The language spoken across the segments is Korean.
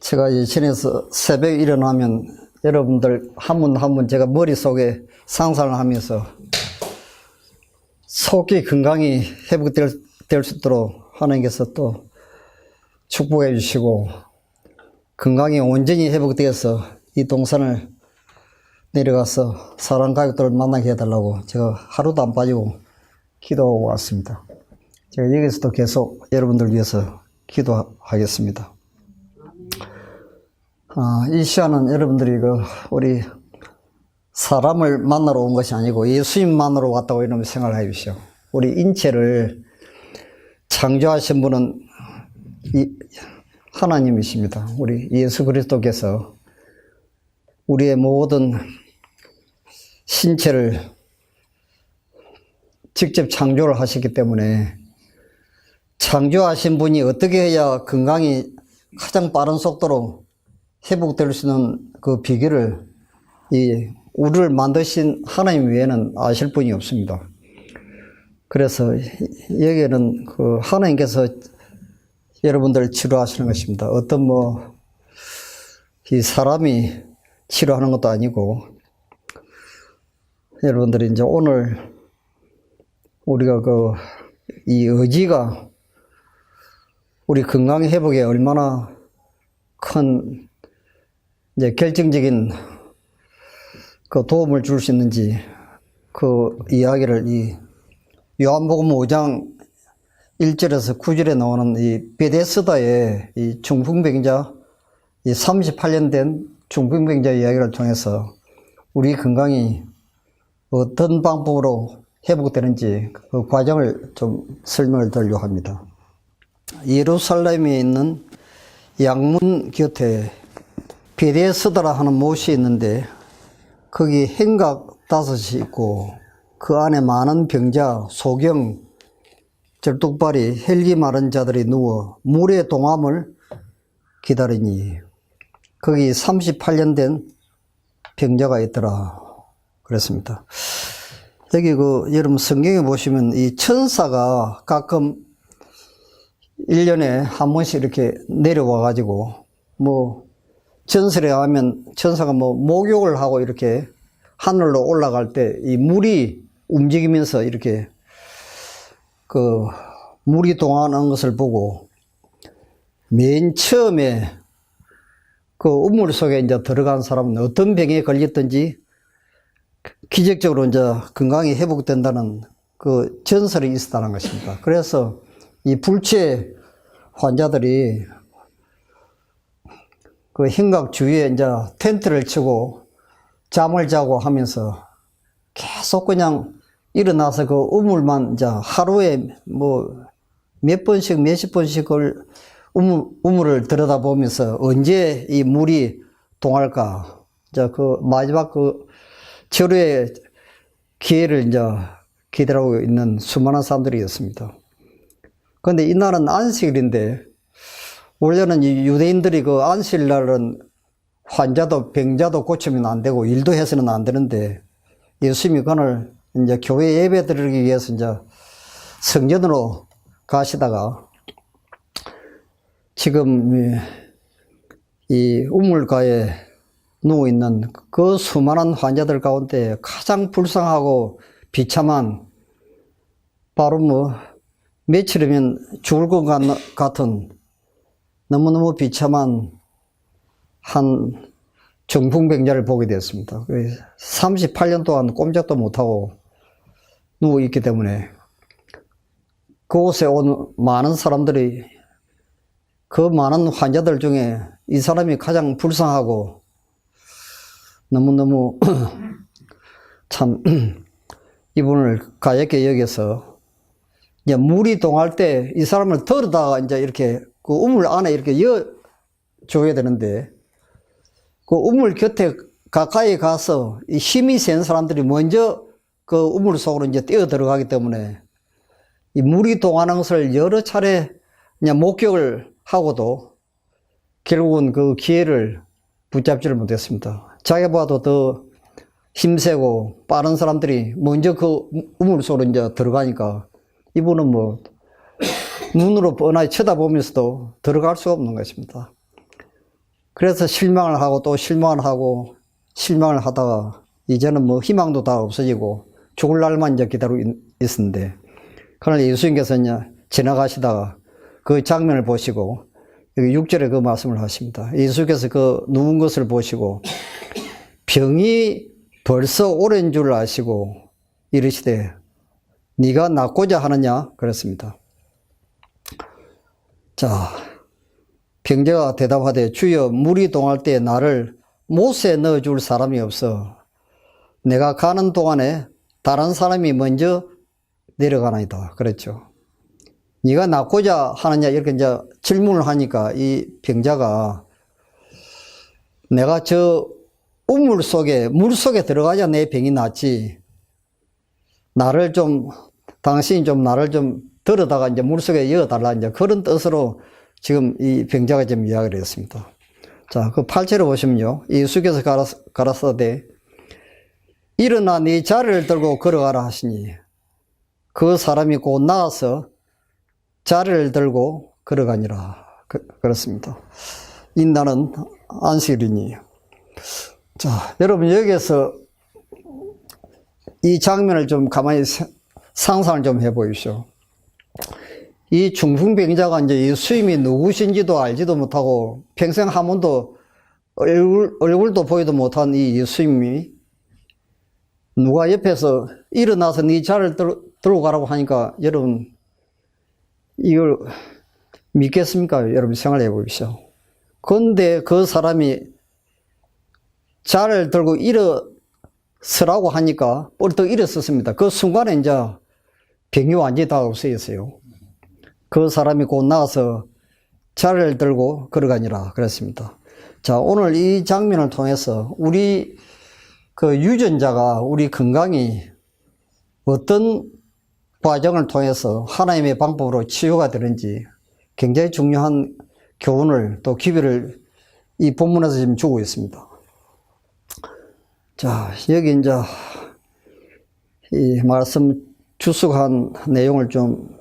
제가 예전에서 새벽에 일어나면 여러분들 한 분 한 분 제가 머릿속에 상상을 하면서 속이 건강히 회복될 수 있도록 하나님께서 또 축복해 주시고 건강이 온전히 회복되어서 이 동산을 내려가서 사랑 가족들을 만나게 해달라고 제가 하루도 안 빠지고 기도하고 왔습니다. 제가 여기서도 계속 여러분들 위해서 기도하겠습니다. 이 시간은 여러분들이 우리 사람을 만나러 온 것이 아니고 예수님 만나러 왔다고 이런 생각을 해 주시오. 우리 인체를 창조하신 분은 하나님이십니다. 우리 예수 그리스도께서 우리의 모든 신체를 직접 창조를 하셨기 때문에 창조하신 분이 어떻게 해야 건강이 가장 빠른 속도로 회복될 수 있는 그 비결을 우리를 만드신 하나님 외에는 아실 분이 없습니다. 그래서 여기에는 그 하나님께서 여러분들을 치료하시는 것입니다. 어떤 이 사람이 치료하는 것도 아니고 여러분들이 이제 오늘 우리가 이 의지가 우리 건강 회복에 얼마나 큰 이제 결정적인 그 도움을 줄 수 있는지 그 이야기를 이 요한복음 5장 1절에서 9절에 나오는 이 베데스다의 이 중풍병자, 이 38년 된 중풍병자 이야기를 통해서 우리 건강이 어떤 방법으로 회복되는지 그 과정을 좀 설명을 드리려고 합니다. 예루살렘에 있는 양문 곁에 베데스다라 하는 못이 있는데 거기 행각 5이 있고 그 안에 많은 병자, 소경, 절뚝발이, 헬기 마른 자들이 누워 물의 동함을 기다리니 거기 38년 된 병자가 있더라 그랬습니다. 여기 여러분 성경에 보시면 이 천사가 가끔 1년에 한 번씩 이렇게 내려와 가지고 전설에 하면 천사가 목욕을 하고 이렇게 하늘로 올라갈 때 이 물이 움직이면서 이렇게 물이 동하는 것을 보고 맨 처음에 우물 속에 이제 들어간 사람은 어떤 병에 걸렸든지 기적적으로 이제 건강이 회복된다는 그 전설이 있었다는 것입니다. 그래서 이 불치의 환자들이 그 행각 주위에 이제 텐트를 치고 잠을 자고 하면서 계속 그냥 일어나서 그 우물만 이제 하루에 몇 번씩 몇십 번씩 우물을 들여다보면서 언제 이 물이 동할까. 이제 마지막 절호의 기회를 이제 기다리고 있는 수많은 사람들이었습니다. 그런데 이날은 안식일인데 원래는 유대인들이 안식일날은 환자도 병자도 고치면 안 되고 일도 해서는 안 되는데 예수님이 그날 이제 교회 예배 드리기 위해서 이제 성전으로 가시다가 지금 이 우물가에 누워 있는 그 수많은 환자들 가운데 가장 불쌍하고 비참한 바로 며칠이면 죽을 것 같은 너무너무 비참한 한 중풍병자를 보게 되었습니다. 38년 동안 꼼짝도 못하고 누워있기 때문에 그곳에 온 많은 사람들이 그 많은 환자들 중에 이 사람이 가장 불쌍하고 너무너무 참 이분을 가볍게 여겨서 이제 물이 동할 때 이 사람을 들어다가 이제 이렇게 그 우물 안에 이렇게 줘야 되는데 그 우물 곁에 가까이 가서 이 힘이 센 사람들이 먼저 그 우물 속으로 이제 뛰어 들어가기 때문에 이 물이 동하는 것을 여러 차례 그냥 목격을 하고도 결국은 그 기회를 붙잡지를 못했습니다. 자기보다도 더 힘세고 빠른 사람들이 먼저 그 우물 속으로 이제 들어가니까 이분은 눈으로 뻔하게 쳐다보면서도 들어갈 수가 없는 것입니다. 그래서 실망을 하고 또 실망을 하고 실망을 하다가 이제는 뭐 희망도 다 없어지고 죽을 날만 이제 기다리고 있었는데, 그러나 예수님께서 이제 지나가시다가 그 장면을 보시고 여기 6절에 그 말씀을 하십니다. 예수께서 그 누운 것을 보시고 병이 벌써 오랜 줄 아시고 이르시되 네가 낫고자 하느냐 그랬습니다. 자, 병자가 대답하되 주여 물이 동할 때 나를 못에 넣어줄 사람이 없어 내가 가는 동안에 다른 사람이 먼저 내려가나이다 그랬죠. 네가 낫고자 하느냐 이렇게 이제 질문을 하니까 이 병자가 내가 저 우물 속에 물 속에 들어가야 내 병이 낫지 나를 좀 당신이 좀 나를 좀 들어다가 이제 물 속에 이어달라 이제 그런 뜻으로 지금 이 병자가 지금 이야기를 했습니다. 자, 그 8절에 보시면요. 예수께서 가라사대 일어나 네 자리를 들고 걸어가라 하시니 그 사람이 곧 나와서 자리를 들고 걸어가니라. 그렇습니다. 인나는 안식일이니. 자, 여러분 여기에서 이 장면을 좀 가만히 상상을 좀 해보십시오. 이 중풍병자가 이제 예수님이 누구신지도 알지도 못하고 평생 한 번도 얼굴도 보지도 못한 이 예수님이 누가 옆에서 일어나서 네 자리를 들고 가라고 하니까 여러분 이걸 믿겠습니까? 여러분 생각해 보십시오. 그런데 그 사람이 자리를 들고 일어서라고 하니까 벌떡 일어섰습니다. 그 순간에 이제 병이 완전히 다 없어졌어요. 그 사람이 곧 나와서 자리를 들고 걸어가니라 그랬습니다. 자, 오늘 이 장면을 통해서 우리 그 유전자가 우리 건강이 어떤 과정을 통해서 하나님의 방법으로 치유가 되는지 굉장히 중요한 교훈을 또 기별을 이 본문에서 지금 주고 있습니다. 자, 여기 이제 이 말씀 주석한 내용을 좀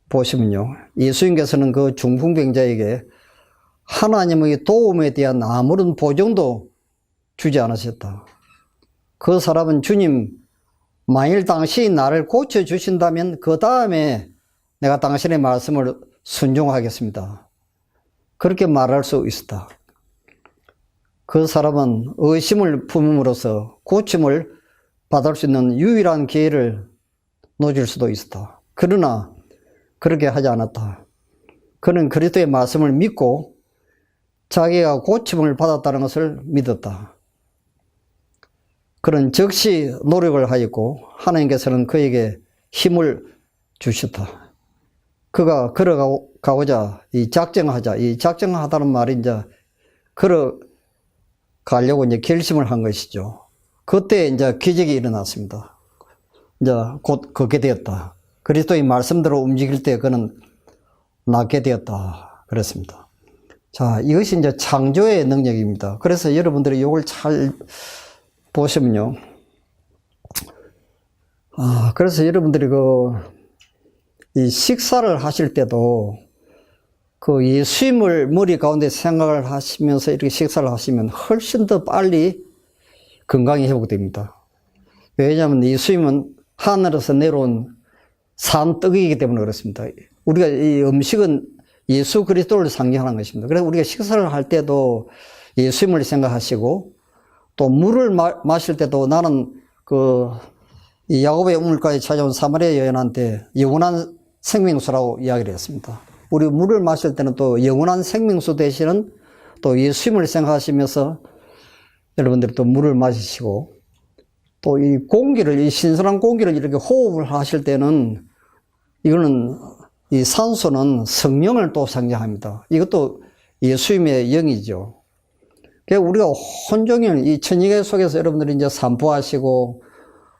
보시면요. 예수님께서는 그 중풍병자에게 하나님의 도움에 대한 아무런 보증도 주지 않으셨다. 그 사람은 주님, 만일 당신이 나를 고쳐주신다면 그 다음에 내가 당신의 말씀을 순종하겠습니다. 그렇게 말할 수 있었다. 그 사람은 의심을 품음으로써 고침을 받을 수 있는 유일한 기회를 놓칠 수도 있었다. 그러나 그렇게 하지 않았다. 그는 그리스도의 말씀을 믿고 자기가 고침을 받았다는 것을 믿었다. 그는 즉시 노력을 하였고 하나님께서는 그에게 힘을 주셨다. 그가 걸어가고자 이 작정하다는 말이 이제 걸어가려고 이제 결심을 한 것이죠. 그때 이제 기적이 일어났습니다. 이제 곧 걷게 되었다. 그리스도의 말씀대로 움직일 때 그는 낫게 되었다. 그랬습니다. 자, 이것이 이제 창조의 능력입니다. 그래서 여러분들이 이걸 잘 보시면요. 그래서 여러분들이 이 식사를 하실 때도 그 예수님을 머리 가운데 생각을 하시면서 이렇게 식사를 하시면 훨씬 더 빨리 건강이 회복됩니다. 왜냐하면 예수님은 하늘에서 내려온 산 떡이기 때문에 그렇습니다. 우리가 이 음식은 예수 그리스도를 상징하는 것입니다. 그래서 우리가 식사를 할 때도 예수님을 생각하시고 또 물을 마실 때도 나는 이 야곱의 우물가에 찾아온 사마리아 여인한테 영원한 생명수라고 이야기를 했습니다. 우리 물을 마실 때는 또 영원한 생명수 대신은 또 예수님을 생각하시면서 여러분들이 또 물을 마시시고 또 이 신선한 공기를 이렇게 호흡을 하실 때는 이거는 이 산소는 성령을 또 상징합니다. 이것도 예수님의 영이죠. 그래서 우리가 온종일 이 천지계 속에서 여러분들이 이제 산보하시고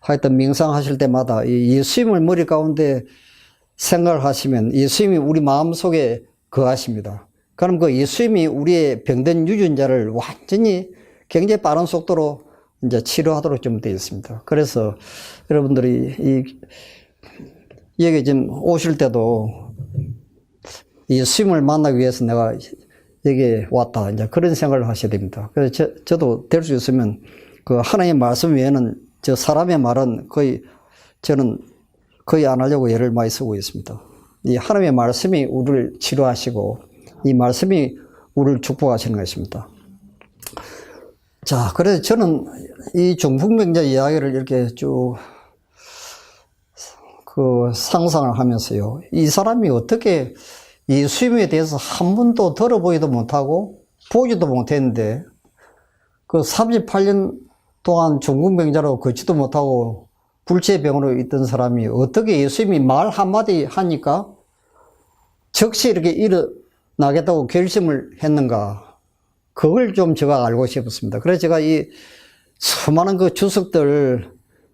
하여튼 명상하실 때마다 이 예수님을 머리 가운데 생각을 하시면 예수님이 우리 마음 속에 거하십니다. 그럼 그 예수님이 우리의 병든 유전자를 완전히 굉장히 빠른 속도로 이제 치료하도록 좀 되어 있습니다. 그래서 여러분들이 여기 지금 오실 때도 예수님을 만나기 위해서 내가 여기에 왔다. 이제 그런 생각을 하셔야 됩니다. 그래서 저도 될 수 있으면 그 하나님의 말씀 외에는 저 사람의 말은 저는 거의 안 하려고 애를 많이 쓰고 있습니다. 이 하나님의 말씀이 우리를 치료하시고 이 말씀이 우리를 축복하시는 것입니다. 자, 그래서 저는 이 중풍병자 이야기를 이렇게 쭉 상상을 하면서요. 이 사람이 어떻게 예수님에 대해서 한 번도 들어보지도 못하고 보지도 못했는데 그 38년 동안 중풍병자로 걷지도 못하고 불치병으로 있던 사람이 어떻게 예수님이 말 한마디 하니까 즉시 이렇게 일어나겠다고 결심을 했는가. 그걸 좀 제가 알고 싶었습니다. 그래서 제가 이 수많은 그 주석들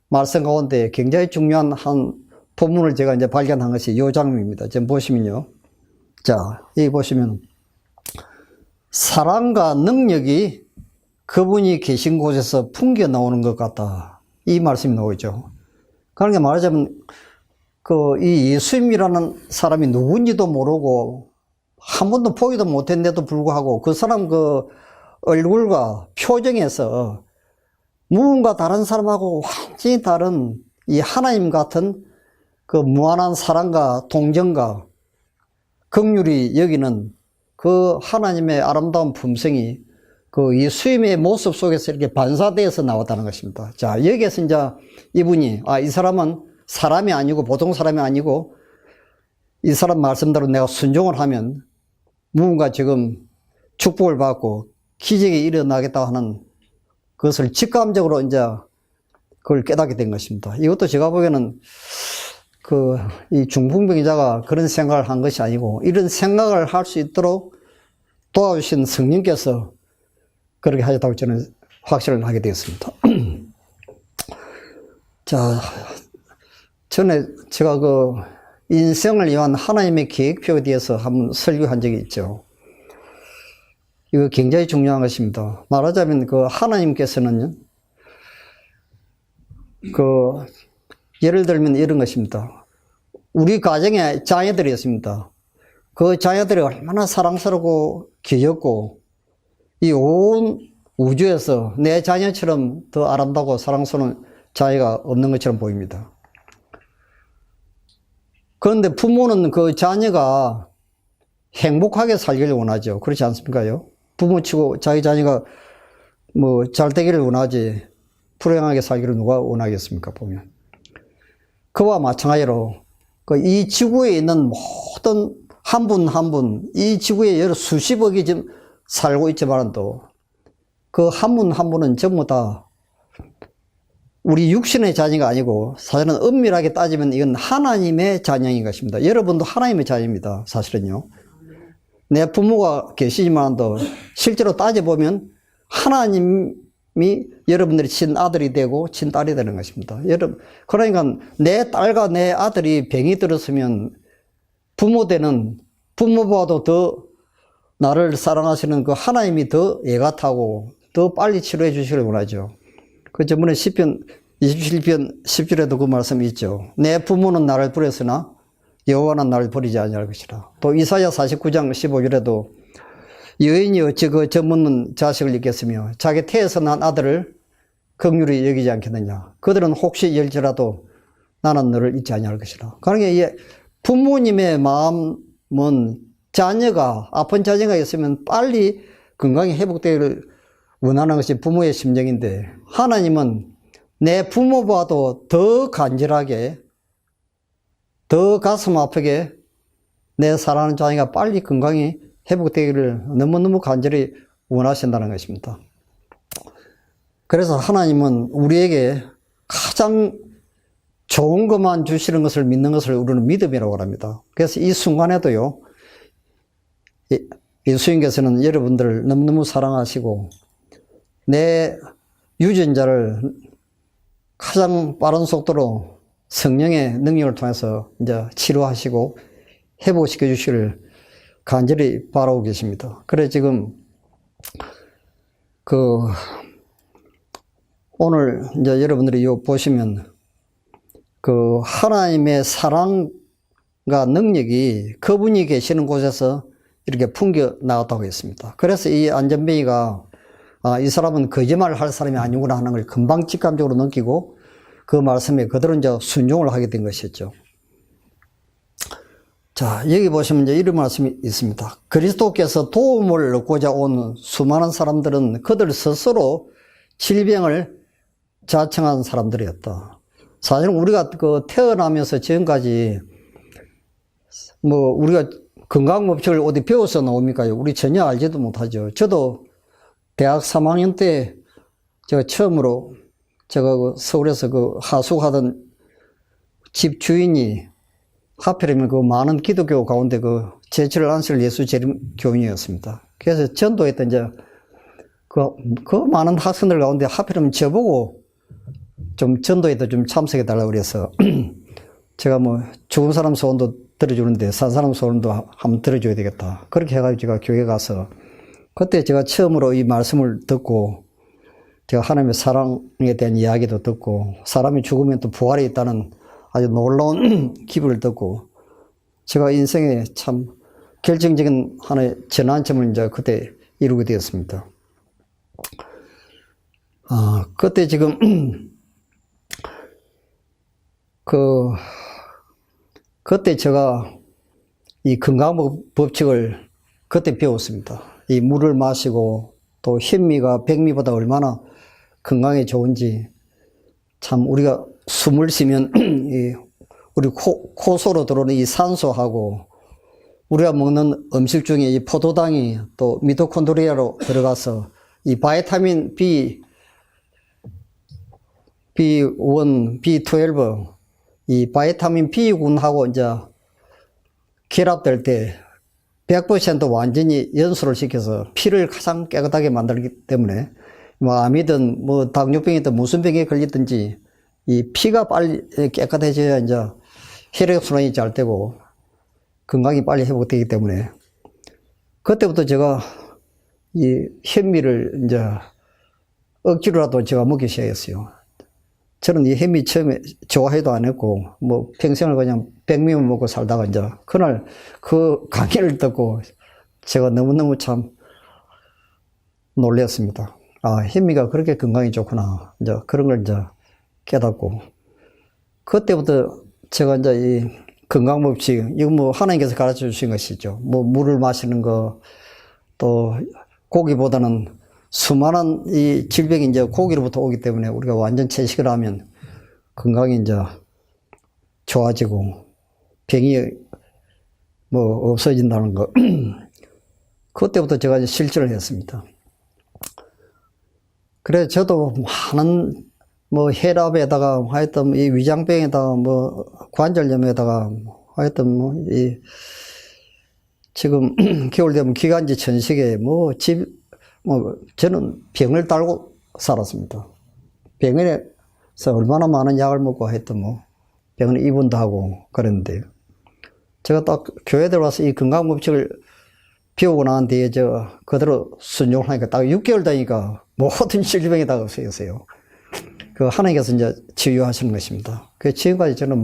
말씀 가운데 굉장히 중요한 한 본문을 제가 이제 발견한 것이 이 장면입니다. 지금 보시면요. 자, 여기 보시면 사랑과 능력이 그분이 계신 곳에서 풍겨 나오는 것 같다. 이 말씀이 나오죠. 그러니까 말하자면 이 예수님이라는 사람이 누군지도 모르고 한 번도 보기도 못했는데도 불구하고 그 사람 얼굴과 표정에서 무언가 다른 사람하고 완전히 다른 이 하나님 같은 그 무한한 사랑과 동정과 긍휼이 여기는 그 하나님의 아름다운 품성이 그 예수님의 모습 속에서 이렇게 반사되어서 나왔다는 것입니다. 자, 여기에서 이제 이분이, 이 사람은 사람이 아니고 보통 사람이 아니고 이 사람 말씀대로 내가 순종을 하면 무언가 지금 축복을 받고 기적이 일어나겠다 하는 그것을 직감적으로 이제 그걸 깨닫게 된 것입니다. 이것도 제가 보기에는 이 중풍병자가 그런 생각을 한 것이 아니고 이런 생각을 할 수 있도록 도와주신 성령께서 그렇게 하셨다고 저는 확신을 하게 되었습니다. 자, 전에 제가 인생을 위한 하나님의 계획표에 대해서 한번 설교한 적이 있죠. 이거 굉장히 중요한 것입니다. 말하자면 하나님께서는 예를 들면 이런 것입니다. 우리 가정에 자녀들이 있습니다. 그 자녀들이 얼마나 사랑스럽고 귀엽고 이 온 우주에서 내 자녀처럼 더 아름다고 사랑스러운 자녀가 없는 것처럼 보입니다. 그런데 부모는 그 자녀가 행복하게 살기를 원하죠. 그렇지 않습니까요? 부모치고 자기 자녀가 잘 되기를 원하지 불행하게 살기를 누가 원하겠습니까? 보면. 그와 마찬가지로 이 지구에 있는 모든 한 분 한 분, 이 지구에 여러 수십억이 지금 살고 있지만도 그 한 분 한 분은 전부 다 우리 육신의 자녀가 아니고 사실은 엄밀하게 따지면 이건 하나님의 자녀인 것입니다. 여러분도 하나님의 자녀입니다. 사실은요. 내 부모가 계시지만도 실제로 따져보면 하나님이 여러분들이 친아들이 되고 친딸이 되는 것입니다. 그러니까 내 딸과 내 아들이 병이 들었으면 부모보다도 더 나를 사랑하시는 그 하나님이 더 애가 타고 더 빨리 치료해 주시길 원하죠. 그 저번에 시편 27편 10절에도 그 말씀이 있죠. 내 부모는 나를 버렸으나 여호와는 나를 버리지 아니할 것이라. 또 이사야 49장 15절에도 여인이 어찌 저 묻는 자식을 잊겠으며 자기 태에서 난 아들을 긍휼히 여기지 않겠느냐. 그들은 혹시 열지라도 나는 너를 잊지 아니할 것이라. 그러니까 이 부모님의 마음은 아픈 자녀가 있으면 빨리 건강이 회복되기를 원하는 것이 부모의 심정인데 하나님은 내 부모보다도 더 간절하게 더 가슴 아프게 내 사랑하는 자녀가 빨리 건강히 회복되기를 너무너무 간절히 원하신다는 것입니다. 그래서 하나님은 우리에게 가장 좋은 것만 주시는 것을 믿는 것을 우리는 믿음이라고 합니다. 그래서 이 순간에도요, 예수님께서는 여러분들을 너무너무 사랑하시고 내 유전자를 가장 빠른 속도로 성령의 능력을 통해서 이제 치료하시고 회복시켜 주시기를 간절히 바라고 계십니다. 그래 지금 오늘 이제 여러분들이 요 보시면 하나님의 사랑과 능력이 그분이 계시는 곳에서 이렇게 풍겨 나갔다고 했습니다. 그래서 이 안전뱅이가 이 사람은 거짓말을 할 사람이 아니구나 하는 걸 금방 직감적으로 느끼고 그 말씀에 그대로 이제 순종을 하게 된 것이죠. 자, 여기 보시면 이제 이런 말씀이 있습니다. 그리스도께서 도움을 얻고자 온 수많은 사람들은 그들 스스로 질병을 자청한 사람들이었다. 사실 우리가 태어나면서 지금까지 우리가 건강법칙을 어디 배워서 나옵니까? 우리 전혀 알지도 못하죠. 저도 대학 3학년 때 제가 처음으로 제가 서울에서 하숙하던 집 주인이 하필이면 많은 기독교 가운데 제칠 안실 예수 재림 교인이었습니다. 그래서 전도했던 그 많은 학생들 가운데 하필이면 저보고 좀 전도에도 좀 참석해 달라고 그래서 제가 죽은 사람 소원도 들어주는데 산 사람 소원도 한번 들어줘야 되겠다. 그렇게 해가지고 제가 교회 가서 그때 제가 처음으로 이 말씀을 듣고 제가 하나님의 사랑에 대한 이야기도 듣고 사람이 죽으면 또 부활이 있다는 아주 놀라운 기분을 듣고 제가 인생에 참 결정적인 하나의 전환점을 이제 그때 이루게 되었습니다. 그때 지금 그때 제가 이 건강법칙을 그때 배웠습니다. 이 물을 마시고 또 현미가 백미보다 얼마나 건강에 좋은지 참 우리가 숨을 쉬면 우리 코소로 들어오는 이 산소하고 우리가 먹는 음식 중에 이 포도당이 또 미토콘드리아로 들어가서 이 바이타민 B, B1, B12 이 바이타민 B군하고 이제 결합될 때 100% 완전히 연소를 시켜서 피를 가장 깨끗하게 만들기 때문에 암이든 당뇨병이든 무슨 병에 걸리든지 이 피가 빨리 깨끗해져야 이제 혈액순환이 잘 되고 건강이 빨리 회복되기 때문에 그때부터 제가 이 현미를 이제 억지로라도 제가 먹기 시작했어요. 저는 이 현미 처음에 좋아해도 안 했고 평생을 그냥 백미만 먹고 살다가 이제 그날 그 강의를 듣고 제가 너무너무 참 놀랐습니다. 현미가 그렇게 건강에 좋구나. 이제 그런 걸 이제 깨닫고 그때부터 제가 이제 이 건강법칙 이거 하나님께서 가르쳐 주신 것이죠. 물을 마시는 거 또 고기보다는 수많은 이 질병이 이제 고기로부터 오기 때문에 우리가 완전 채식을 하면 건강이 이제 좋아지고 병이 없어진다는 거. 그때부터 제가 이제 실천을 했습니다. 그래서 저도 많은 혈압에다가 하여튼 이 위장병에다가 관절염에다가 하여튼 지금 겨울 되면 기관지 천식에 저는 병을 달고 살았습니다. 병원에서 얼마나 많은 약을 먹고 하여튼 병원에 입원도 하고 그랬는데 제가 딱 교회 들어와서 이 건강법칙을 배우고 난 뒤에 그대로 순종을 하니까 딱 6개월 되니까 모든 질병에다가 쓰였어요. 하나님께서 이제 치유하시는 것입니다. 지금까지 저는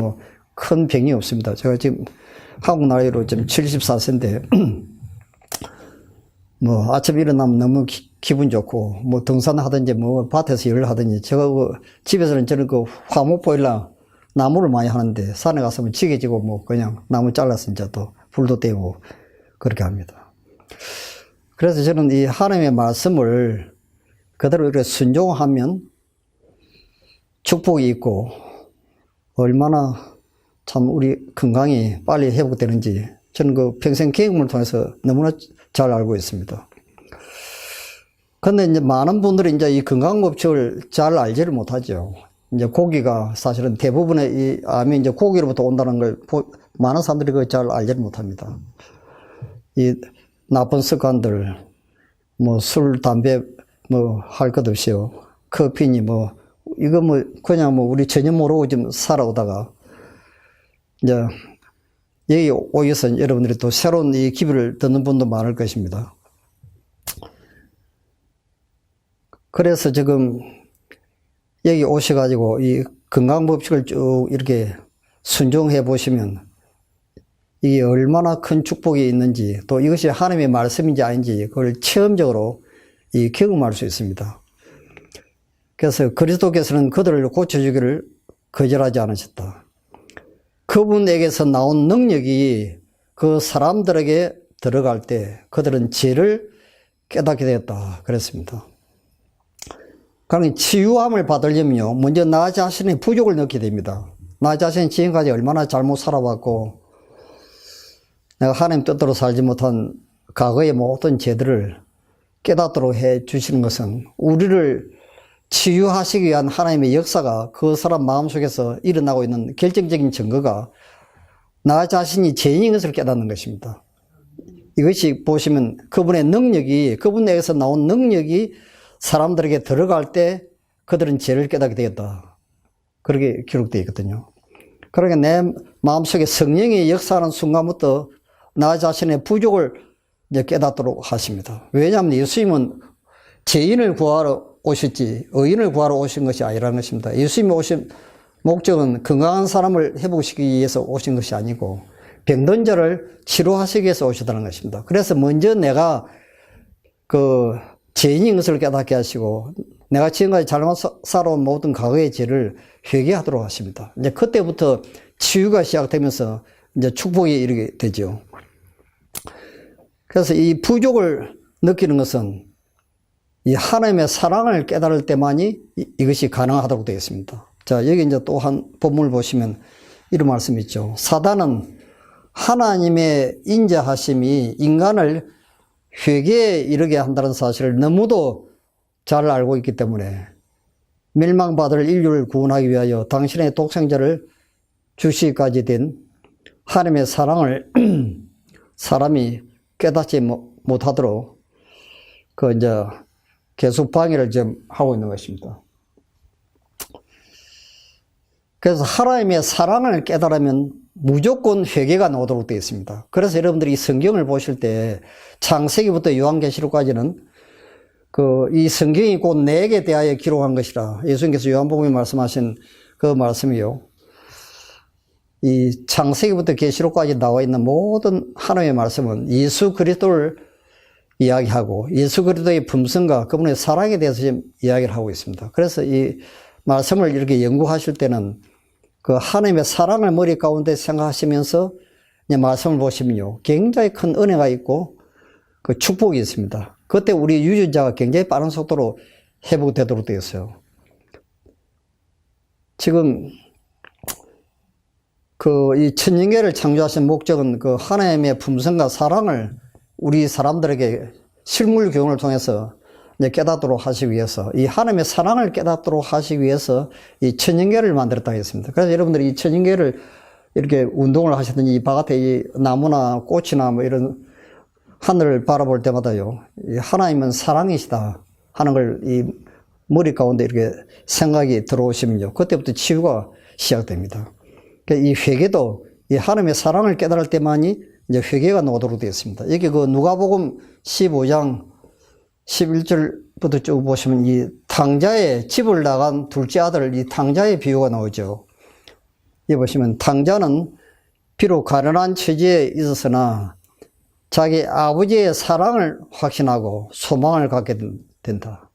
큰 병이 없습니다. 제가 지금 한국 나이로 지금 74세인데, 아침에 일어나면 너무 기분 좋고, 등산하든지, 밭에서 일을 하든지, 제가 집에서는 저는 화목보일러 나무를 많이 하는데, 산에 가서는 지게지고, 그냥 나무 잘라서 이제 또 불도 떼고, 그렇게 합니다. 그래서 저는 이 하나님의 말씀을 그대로 이렇게 순종하면 축복이 있고, 얼마나 참 우리 건강이 빨리 회복되는지 저는 평생 경험을 통해서 너무나 잘 알고 있습니다. 근데 이제 많은 분들이 이제 이 건강법칙을 잘 알지를 못하죠. 이제 고기가 사실은 대부분의 이 암이 이제 고기로부터 온다는 걸 많은 사람들이 그걸 잘 알지를 못합니다. 이 나쁜 습관들, 술, 담배, 할 것 없이요. 커피니 이거 그냥 우리 전혀 모르고 좀 살아오다가 이제 여기 오셔서 여러분들이 또 새로운 이 기별을 듣는 분도 많을 것입니다. 그래서 지금 여기 오셔가지고 이 건강법칙을 쭉 이렇게 순종해 보시면 이게 얼마나 큰 축복이 있는지, 또 이것이 하나님의 말씀인지 아닌지 그걸 체험적으로 경험할 수 있습니다. 그래서 그리스도께서는 그들을 고쳐주기를 거절하지 않으셨다. 그분에게서 나온 능력이 그 사람들에게 들어갈 때 그들은 죄를 깨닫게 되었다 그랬습니다. 그러니 치유함을 받으려면요, 먼저 나 자신의 부족을 느끼게 됩니다. 나 자신이 지금까지 얼마나 잘못 살아왔고 내가 하나님 뜻대로 살지 못한 과거의 모든 죄들을 깨닫도록 해 주시는 것은 우리를 치유하시기 위한 하나님의 역사가 그 사람 마음속에서 일어나고 있는 결정적인 증거가 나 자신이 죄인인 것을 깨닫는 것입니다. 이것이 보시면 그분의 능력이, 그분에게서 나온 능력이 사람들에게 들어갈 때 그들은 죄를 깨닫게 되었다. 그렇게 기록되어 있거든요. 그러니까 내 마음속에 성령이 역사하는 순간부터 나 자신의 부족을 이제 깨닫도록 하십니다. 왜냐하면 예수님은 죄인을 구하러 오셨지 의인을 구하러 오신 것이 아니라는 것입니다. 예수님이 오신 목적은 건강한 사람을 회복시키기 위해서 오신 것이 아니고 병든 자를 치료하시기 위해서 오셨다는 것입니다. 그래서 먼저 내가 그 죄인인 것을 깨닫게 하시고 내가 지금까지 잘못 살아온 모든 과거의 죄를 회개하도록 하십니다. 이제 그때부터 치유가 시작되면서 이제 축복이 이르게 되죠. 그래서 이 부족을 느끼는 것은 이 하나님의 사랑을 깨달을 때만이 이것이 가능하다고 되어 있습니다. 자, 여기 이제 또 한 본문을 보시면 이런 말씀이 있죠. 사단은 하나님의 인자하심이 인간을 회개에 이르게 한다는 사실을 너무도 잘 알고 있기 때문에 멸망받을 인류를 구원하기 위하여 당신의 독생자를 주시기까지 된 하나님의 사랑을 사람이 깨닫지 못하도록 이제 계속 방해를 좀 하고 있는 것입니다. 그래서 하나님의 사랑을 깨달으면 무조건 회개가 나오도록 되어 있습니다. 그래서 여러분들이 성경을 보실 때 창세기부터 요한계시록까지는 이 성경이 곧 내게 대하여 기록한 것이라 예수님께서 요한복음에 말씀하신 그 말씀이요. 이 창세기부터 계시록까지 나와 있는 모든 하나님의 말씀은 예수 그리스도를 이야기하고 예수 그리스도의 품성과 그분의 사랑에 대해서 지금 이야기를 하고 있습니다. 그래서 이 말씀을 이렇게 연구하실 때는 그 하나님의 사랑을 머리 가운데 생각하시면서 이제 말씀을 보시면요, 굉장히 큰 은혜가 있고 그 축복이 있습니다. 그때 우리 유전자가 굉장히 빠른 속도로 회복되도록 되어 있어요. 지금 이 천nhân계를 창조하신 목적은 그 하나님의 품성과 사랑을 우리 사람들에게 실물 교훈을 통해서 이제 깨닫도록 하시기 위해서, 이 하나님의 사랑을 깨닫도록 하시기 위해서 이 천nhân 계를 만들었다고 했습니다. 그래서 여러분들이 이 천nhân 계를 이렇게 운동을 하시든지 이 바깥에 이 나무나 꽃이나 뭐 이런 하늘을 바라볼 때마다요, 이 하나님은 사랑이시다 하는 걸 이 머리 가운데 이렇게 생각이 들어오시면요, 그때부터 치유가 시작됩니다. 이 회개도 이 하나님의 사랑을 깨달을 때만이 이제 회개가 나오도록 되어 있습니다. 여기 그 누가복음 15장 11절부터 쭉 보시면 이 탕자의 집을 나간 둘째 아들, 이 탕자의 비유가 나오죠. 여기 보시면 탕자는 비록 가난한 처지에 있었으나 자기 아버지의 사랑을 확신하고 소망을 갖게 된다.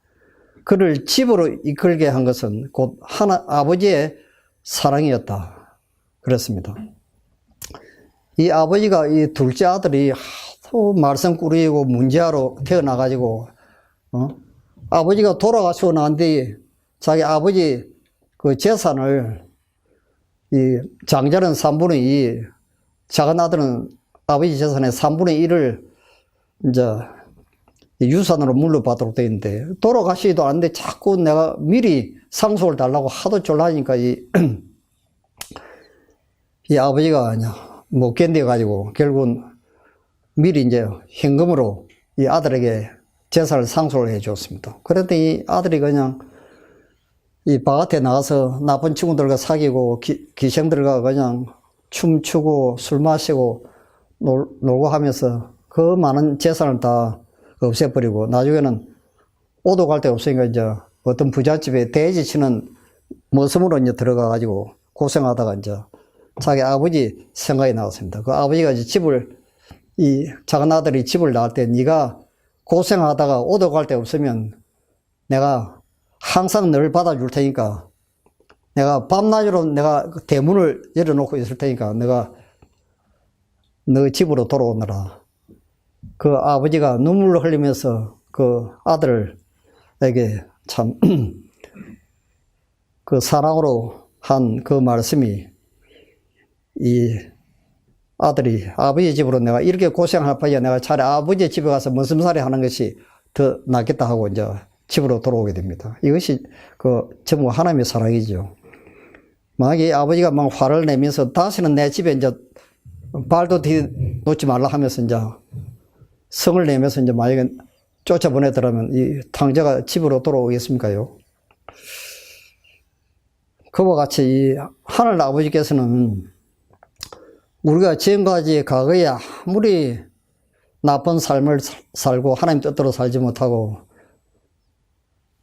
그를 집으로 이끌게 한 것은 곧 아버지의 사랑이었다. 그렇습니다. 이 아버지가 이 둘째 아들이 하도 말썽꾸러기고 문제아로 태어나가지고, 아버지가 돌아가시고 난 뒤에 자기 아버지 그 재산을 이 장자는 3분의 2, 작은 아들은 아버지 재산의 3분의 1을 이제 유산으로 물려받도록 되어 있는데, 돌아가시지도 않는데 자꾸 내가 미리 상속을 달라고 하도 졸라니까 이 아버지가 못 견뎌가지고 결국은 미리 이제 현금으로 이 아들에게 재산을 상속을 해 줬습니다. 그랬더니 이 아들이 그냥 이 바깥에 나가서 나쁜 친구들과 사귀고 기생들과 그냥 춤추고 술 마시고 놀고 하면서 그 많은 재산을 다 없애버리고 나중에는 오도 갈 데 없으니까 이제 어떤 부잣집에 돼지 치는 머슴으로 이제 들어가가지고 고생하다가 이제 자기 아버지 생각이 나왔습니다. 그 아버지가 이제 이 작은 아들이 집을 나갈 때 네가 고생하다가 오도 갈 데 없으면 내가 항상 널 받아줄 테니까 내가 밤낮으로 내가 대문을 열어놓고 있을 테니까 내가 너 집으로 돌아오너라. 그 아버지가 눈물을 흘리면서 그 아들에게 참 그 사랑으로 한 그 말씀이 이 아들이 아버지 집으로 내가 이렇게 고생할 바에 내가 차라리 아버지 집에 가서 머슴살이 하는 것이 더 낫겠다 하고 이제 집으로 돌아오게 됩니다. 이것이 전부 하나님의 사랑이죠. 만약에 아버지가 막 화를 내면서 다시는 내 집에 이제 발도 뒤놓지 말라 하면서 이제 성을 내면서 이제 만약에 쫓아보내더라면 이 탕자가 집으로 돌아오겠습니까요? 그와 같이 이 하늘 아버지께서는 우리가 지금까지 과거에 아무리 나쁜 삶을 살고 하나님 뜻대로 살지 못하고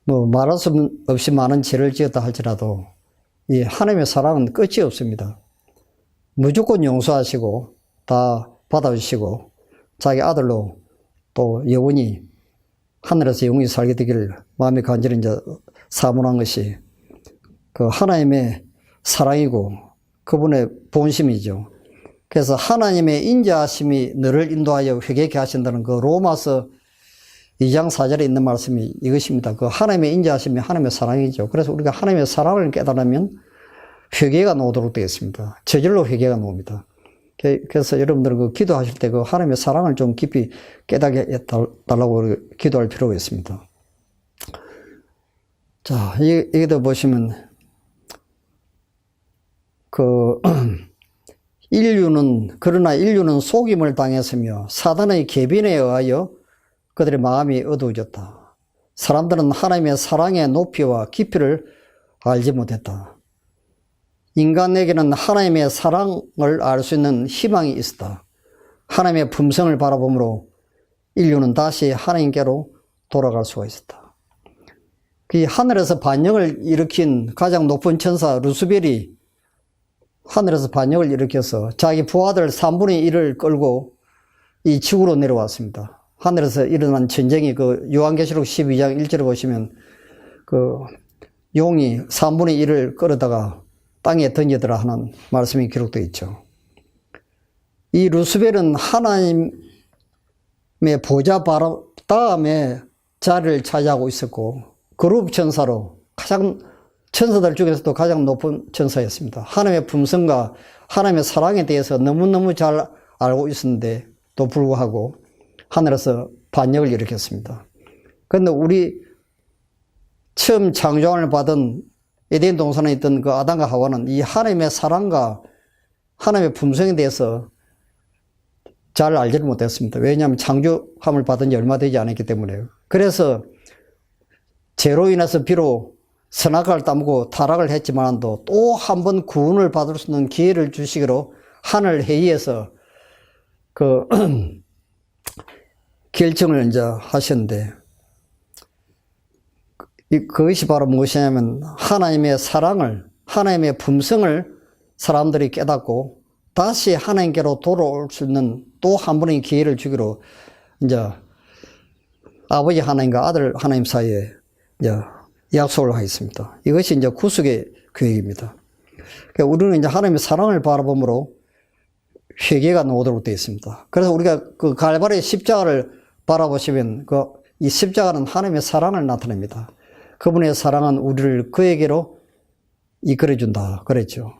뭐 말할 수 없이 많은 죄를 지었다 할지라도 이 하나님의 사랑은 끝이 없습니다. 무조건 용서하시고 다 받아주시고 자기 아들로 또 영원히 하늘에서 영원히 살게 되기를 마음에 간절히 이제 사모한 것이 그 하나님의 사랑이고 그분의 본심이죠. 그래서 하나님의 인자하심이 너를 인도하여 회개케 하신다는 그 로마서 2장 4절에 있는 말씀이 이것입니다. 그 하나님의 인자하심이 하나님의 사랑이죠. 그래서 우리가 하나님의 사랑을 깨달으면 회개가 나오도록 되어 있습니다. 저절로 회개가 나옵니다. 그래서 여러분들은 그 기도하실 때 그 하나님의 사랑을 좀 깊이 깨닫게 달라고 기도할 필요가 있습니다. 자, 여기도 보시면 그러나 인류는 속임을 당했으며 사단의 계빈에 의하여 그들의 마음이 어두워졌다. 사람들은 하나님의 사랑의 높이와 깊이를 알지 못했다. 인간에게는 하나님의 사랑을 알 수 있는 희망이 있었다. 하나님의 품성을 바라보므로 인류는 다시 하나님께로 돌아갈 수가 있었다. 그 하늘에서 반역을 일으킨 가장 높은 천사 루스벨이 하늘에서 반역을 일으켜서 자기 부하들 3분의 1을 끌고 이 지구로 내려왔습니다. 하늘에서 일어난 전쟁이 그 요한계시록 12장 1절에 보시면 그 용이 3분의 1을 끌어다가 땅에 던지더라 하는 말씀이 기록되어 있죠. 이 루스벨은 하나님의 보좌 바로 다음에 자리를 차지하고 있었고 그룹 천사로 천사들 중에서도 가장 높은 천사였습니다. 하나님의 품성과 하나님의 사랑에 대해서 너무너무 잘 알고 있었는데도 불구하고 하늘에서 반역을 일으켰습니다. 그런데 우리 처음 창조함을 받은 에덴 동산에 있던 그 아담과 하와는 이 하나님의 사랑과 하나님의 품성에 대해서 잘 알지를 못했습니다. 왜냐하면 창조함을 받은 지 얼마 되지 않았기 때문에요. 그래서 죄로 인해서 비록 선악을 따먹고 타락을 했지만도 또 한 번 구원을 받을 수 있는 기회를 주시기로 하늘 회의에서 그 결정을 이제 하셨는데 그것이 바로 무엇이냐면 하나님의 사랑을, 하나님의 품성을 사람들이 깨닫고 다시 하나님께로 돌아올 수 있는 또 한 번의 기회를 주기로 이제 아버지 하나님과 아들 하나님 사이에 이제 약속을 하겠습니다. 이것이 이제 구속의 계획입니다. 그러니까 우리는 이제 하나님의 사랑을 바라보므로 회개가 나오도록 되어 있습니다. 그래서 우리가 그 갈바리 십자가를 바라보시면 이 십자가는 하나님의 사랑을 나타냅니다. 그분의 사랑은 우리를 그에게로 이끌어준다 그랬죠.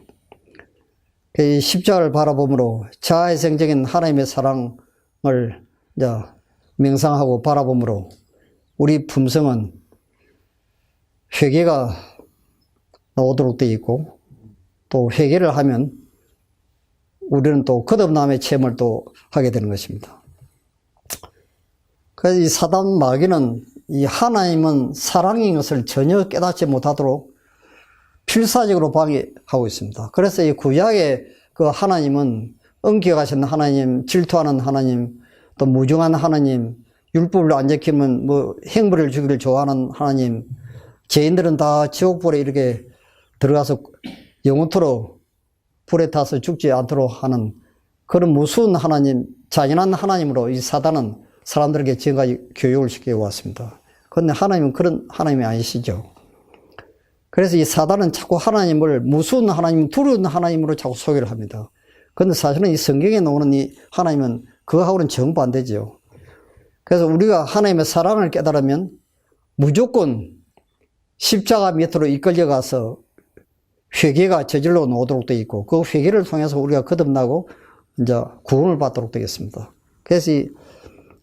이 십자가를 바라보므로 자애생적인 하나님의 사랑을 이제 명상하고 바라보므로 우리 품성은 회개가 나오도록 되어 있고 또 회개를 하면 우리는 또 거듭남의 체험을 또 하게 되는 것입니다. 그래서 이 사단 마귀는 이 하나님은 사랑인 것을 전혀 깨닫지 못하도록 필사적으로 방해하고 있습니다. 그래서 이 구약의 그 하나님은 엄격하신 하나님, 질투하는 하나님, 또 무정한 하나님, 율법을 안 지키면 뭐 행벌을 주기를 좋아하는 하나님, 죄인들은 다 지옥불에 이렇게 들어가서 영원토록 불에 타서 죽지 않도록 하는 그런 무서운 하나님, 잔인한 하나님으로 이 사단은 사람들에게 지금까지 교육을 시켜왔습니다. 그런데 하나님은 그런 하나님이 아니시죠. 그래서 이 사단은 자꾸 하나님을 무서운 하나님, 두려운 하나님으로 자꾸 소개를 합니다. 그런데 사실은 이 성경에 나오는 이 하나님은 그거하고는 정반대죠. 그래서 우리가 하나님의 사랑을 깨달으면 무조건 십자가 밑으로 이끌려가서 회개가 저질러 오도록 되어 있고, 그 회개를 통해서 우리가 거듭나고 이제 구원을 받도록 되겠습니다. 그래서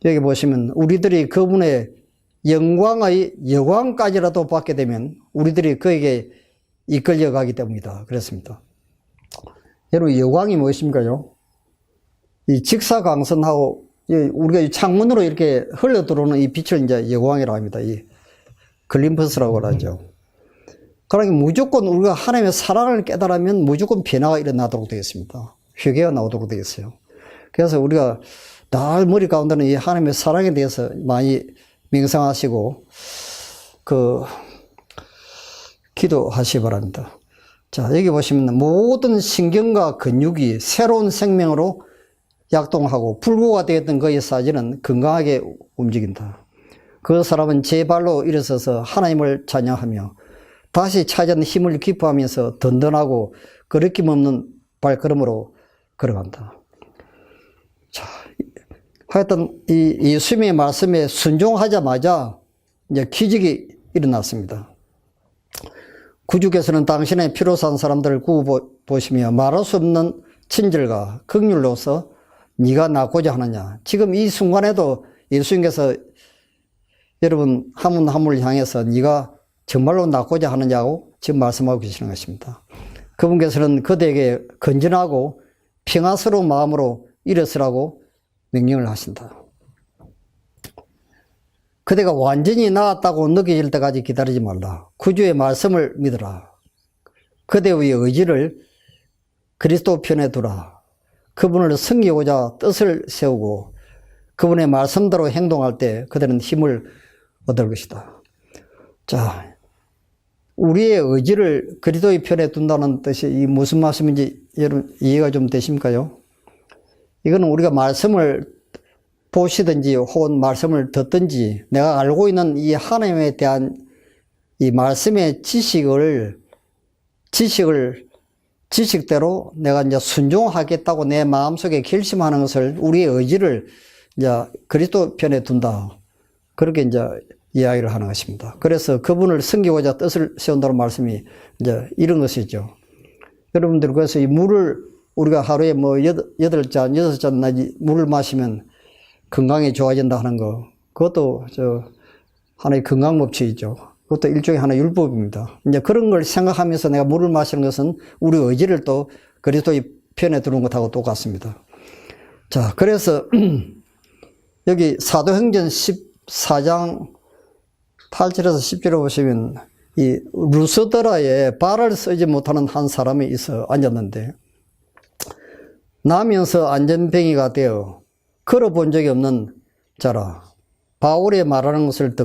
여기 보시면 우리들이 그분의 영광의 여광까지라도 받게 되면 우리들이 그에게 이끌려가기 때문이다. 그랬습니다. 여러분, 여광이 무엇입니까요? 이 직사광선하고 우리가 창문으로 이렇게 흘러 들어오는 이 빛을 이제 여광이라고 합니다. 이 글림퍼스라고 하죠. 그러니까 무조건 우리가 하나님의 사랑을 깨달으면 무조건 변화가 일어나도록 되겠습니다. 회개가 나오도록 되겠어요. 그래서 우리가 날 머리 가운데는 이 하나님의 사랑에 대해서 많이 명상하시고 기도하시기 바랍니다. 자, 여기 보시면 모든 신경과 근육이 새로운 생명으로 약동하고 불구가 되었던 그의 사지는 건강하게 움직인다. 그 사람은 제 발로 일어서서 하나님을 찬양하며 다시 찾은 힘을 기뻐하면서 든든하고 거리낌 없는 발걸음으로 걸어간다. 자, 하여튼 이 예수님의 말씀에 순종하자마자 이제 기적이 일어났습니다. 구주께서는 당신의 피로 산 사람들을 구워보시며 말할 수 없는 친절과 긍휼로서 네가 낫고자 하느냐. 지금 이 순간에도 예수님께서 여러분 한 분 한 분을 향해서 네가 정말로 낫고자 하느냐고 지금 말씀하고 계시는 것입니다. 그분께서는 그대에게 건전하고 평안스러운 마음으로 일어서라고 명령을 하신다. 그대가 완전히 나았다고 느껴질 때까지 기다리지 말라. 구주의 말씀을 믿으라. 그대의 의지를 그리스도 편에 두라. 그분을 섬기고자 뜻을 세우고 그분의 말씀대로 행동할 때 그대는 힘을 얻을 것이다. 자, 우리의 의지를 그리스도의 편에 둔다는 뜻이 이 무슨 말씀인지 여러분 이해가 좀 되십니까요? 이거는 우리가 말씀을 보시든지 혹은 말씀을 듣든지 내가 알고 있는 이 하나님에 대한 이 말씀의 지식대로 내가 이제 순종하겠다고 내 마음속에 결심하는 것을 우리의 의지를 이제 그리스도 편에 둔다. 그렇게 이제 이야기를 하는 것입니다. 그래서 그분을 섬기고자 뜻을 세운다는 말씀이 이제 이런 것이죠. 여러분들 그래서 이 물을 우리가 하루에 뭐 8잔, 6잔 나지 물을 마시면 건강이 좋아진다 하는 거, 그것도 하나의 건강법칙이죠. 그것도 일종의 하나의 율법입니다. 이제 그런 걸 생각하면서 내가 물을 마시는 것은 우리 의지를 또 그리스도의 편에 두는 것하고 똑같습니다. 자, 그래서 여기 사도행전 14장 8절에서 10절에 보시면 이 루스드라에 발을 쓰지 못하는 한 사람이 있어 앉았는데 나면서 안전뱅이가 되어 걸어본 적이 없는 자라. 바울이 말하는 것을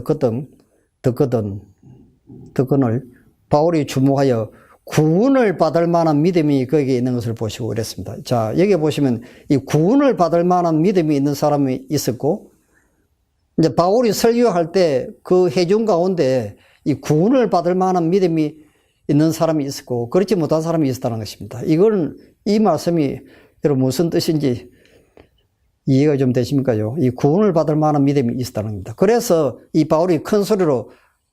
듣거늘 바울이 주목하여 구원을 받을 만한 믿음이 그에게 있는 것을 보시고 그랬습니다. 자, 여기 보시면 이 구원을 받을 만한 믿음이 있는 사람이 있었고 이제 바울이 설교할 때 그 회중 가운데 이 구원을 받을 만한 믿음이 있는 사람이 있었고 그렇지 못한 사람이 있었다는 것입니다. 이 말씀이 여러분 무슨 뜻인지 이해가 좀 되십니까요? 이 구원을 받을 만한 믿음이 있었다는 겁니다. 그래서 이 바울이 큰 소리로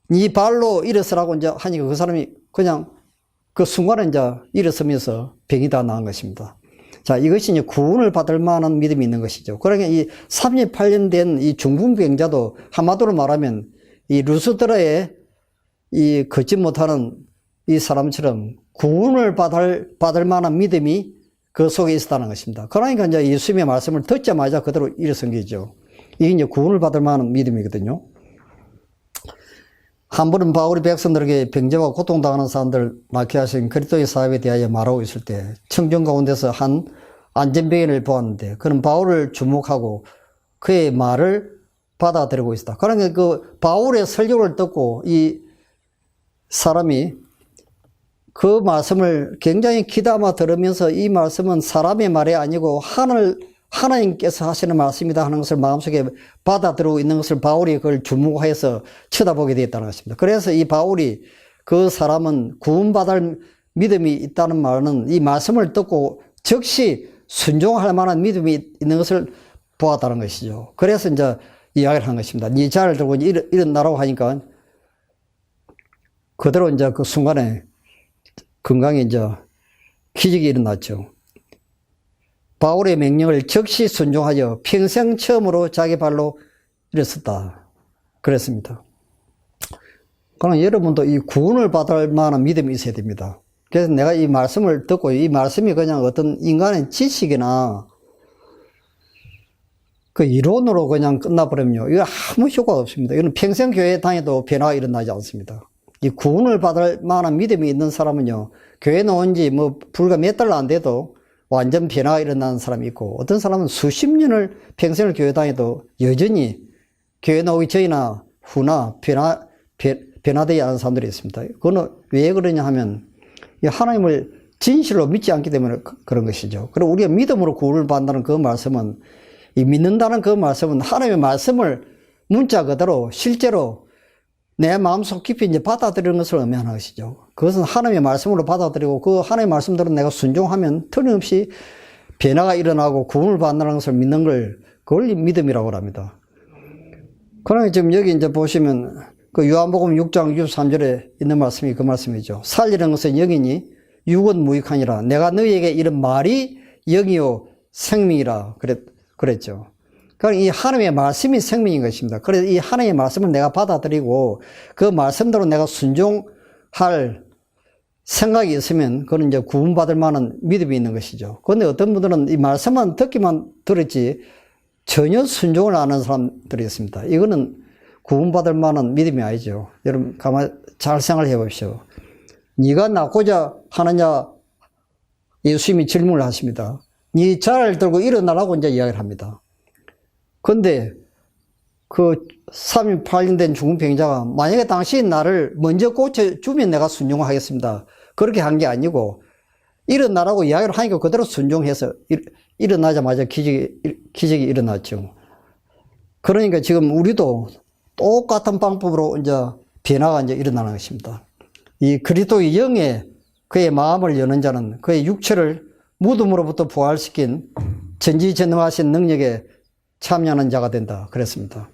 네 발로 일어서라고 이제 하니까 그 사람이 그냥 그 순간에 이제 일어서면서 병이 다 나은 것입니다. 자, 이것이 이제 구원을 받을 만한 믿음이 있는 것이죠. 그러니까 이 38년 된 이 중풍병자도 한마디로 말하면 이 루스드라에 이 걷지 못하는 이 사람처럼 구원을 받을 만한 믿음이 그 속에 있었다는 것입니다. 그러니까 이제 예수님의 말씀을 듣자마자 그대로 일어선 거죠. 이게 이제 구원을 받을 만한 믿음이거든요. 한 번은 바울이 백성들에게 병자와 고통당하는 사람들 낳게 하신 그리스도의 사업에 대하여 말하고 있을 때 청중 가운데서 한 안전병인을 보았는데 그는 바울을 주목하고 그의 말을 받아들이고 있었다. 그러니까 그 바울의 설교를 듣고 이 사람이 그 말씀을 굉장히 귀담아 들으면서 이 말씀은 사람의 말이 아니고 하나님께서 하시는 말씀이다 하는 것을 마음속에 받아들이고 있는 것을 바울이 그걸 주목해서 쳐다보게 되었다는 것입니다. 그래서 이 바울이 그 사람은 구원받을 믿음이 있다는 말은 이 말씀을 듣고 즉시 순종할 만한 믿음이 있는 것을 보았다는 것이죠. 그래서 이제 이야기를 한 것입니다. 네 자를 들고 일어나라고 하니까 그대로 이제 그 순간에 건강에 이제 기적이 일어났죠. 바울의 명령을 즉시 순종하여 평생 처음으로 자기 발로 일어섰다. 그랬습니다. 그럼 여러분도 이 구원을 받을 만한 믿음이 있어야 됩니다. 그래서 내가 이 말씀을 듣고 이 말씀이 그냥 어떤 인간의 지식이나 그 이론으로 그냥 끝나버리면요. 이거 아무 효과가 없습니다. 이건 평생 교회 다녀도 변화가 일어나지 않습니다. 이 구원을 받을 만한 믿음이 있는 사람은요. 교회 나온 지 뭐 불과 몇 달 안 돼도 완전 변화가 일어나는 사람이 있고 어떤 사람은 수십 년을 평생을 교회 다녀도 여전히 교회 나오기 전이나 후나 변화되지 않은 사람들이 있습니다. 그거는 왜 그러냐 하면 하나님을 진실로 믿지 않기 때문에 그런 것이죠. 그리고 우리가 믿음으로 구원을 받는다는 그 말씀은 이 믿는다는 그 말씀은 하나님의 말씀을 문자 그대로 실제로 내 마음속 깊이 이제 받아들이는 것을 의미하는 것이죠. 그것은 하나님의 말씀으로 받아들이고 그 하나님의 말씀대로 내가 순종하면 틀림없이 변화가 일어나고 구원을 받는다는 것을 믿는 걸 그걸 믿음이라고 합니다. 그러나 지금 여기 이제 보시면 그 요한복음 6장 63절에 있는 말씀이 그 말씀이죠. 살리는 것은 영이니 육은 무익하니라. 내가 너희에게 이런 말이 영이요 생명이라 그랬죠. 그러니까 이 하나님의 말씀이 생명인 것입니다. 그래서 이 하나님의 말씀을 내가 받아들이고 그 말씀대로 내가 순종할 생각이 있으면 그건 이제 구원받을 만한 믿음이 있는 것이죠. 그런데 어떤 분들은 이 말씀만 듣기만 들었지 전혀 순종을 안 하는 사람들이 있습니다. 이거는 구원받을 만한 믿음이 아니죠. 여러분 가만히 잘 생각해 보십시오. 네가 낫고자 하느냐 예수님이 질문을 하십니다. 네 자를 들고 일어나라고 이제 이야기를 합니다. 근데 그 38년 된 죽은 병자가 만약에 당신이 나를 먼저 고쳐주면 내가 순종하겠습니다. 그렇게 한 게 아니고 일어나라고 이야기를 하니까 그대로 순종해서 일어나자마자 기적이 일어났죠. 그러니까 지금 우리도 똑같은 방법으로 이제 변화가 이제 일어나는 것입니다. 이 그리스도의 영에 그의 마음을 여는 자는 그의 육체를 무덤으로부터 부활시킨 전지전능하신 능력에 참여하는 자가 된다. 그랬습니다.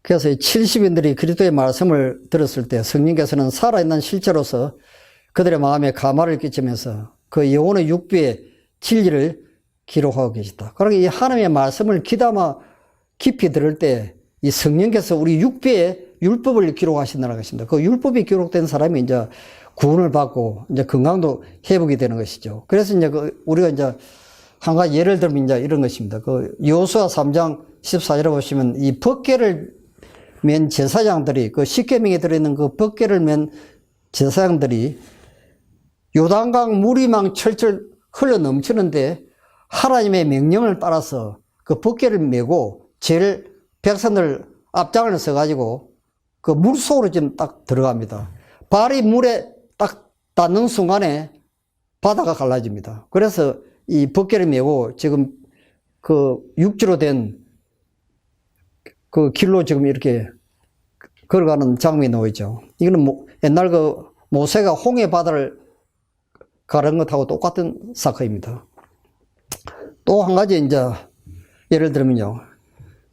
그래서 70인들이 그리스도의 말씀을 들었을 때 성령께서는 살아있는 실체로서 그들의 마음에 감화를 끼치면서 그 영혼의 육비의 진리를 기록하고 계시다. 그러니까 이 하나님의 말씀을 귀담아 깊이 들을 때 이 성령께서 우리 육비의 율법을 기록하신다는 것입니다. 그 율법이 기록된 사람이 이제 구원을 받고 이제 건강도 회복이 되는 것이죠. 그래서 이제 우리가 이제 한 가지 예를 들면 이제 이런 것입니다. 그 여호수아 3장 14절에 보시면 이 법궤를 맨 제사장들이 그 십계명에 들어있는 그 법궤를 맨 제사장들이 요단강 물이 막 철철 흘러 넘치는데 하나님의 명령을 따라서 그 법궤를 메고 제일 백성들 앞장을 서가지고 그 물속으로 지금 딱 들어갑니다. 발이 물에 딱 닿는 순간에 바다가 갈라집니다. 그래서 이 법궤를 메고 지금 그 육지로 된 그 길로 지금 이렇게 걸어가는 장면이 나오죠. 이거는 옛날 그 모세가 홍해 바다를 가는 것하고 똑같은 사건입니다. 또 한 가지 이제 예를 들면요.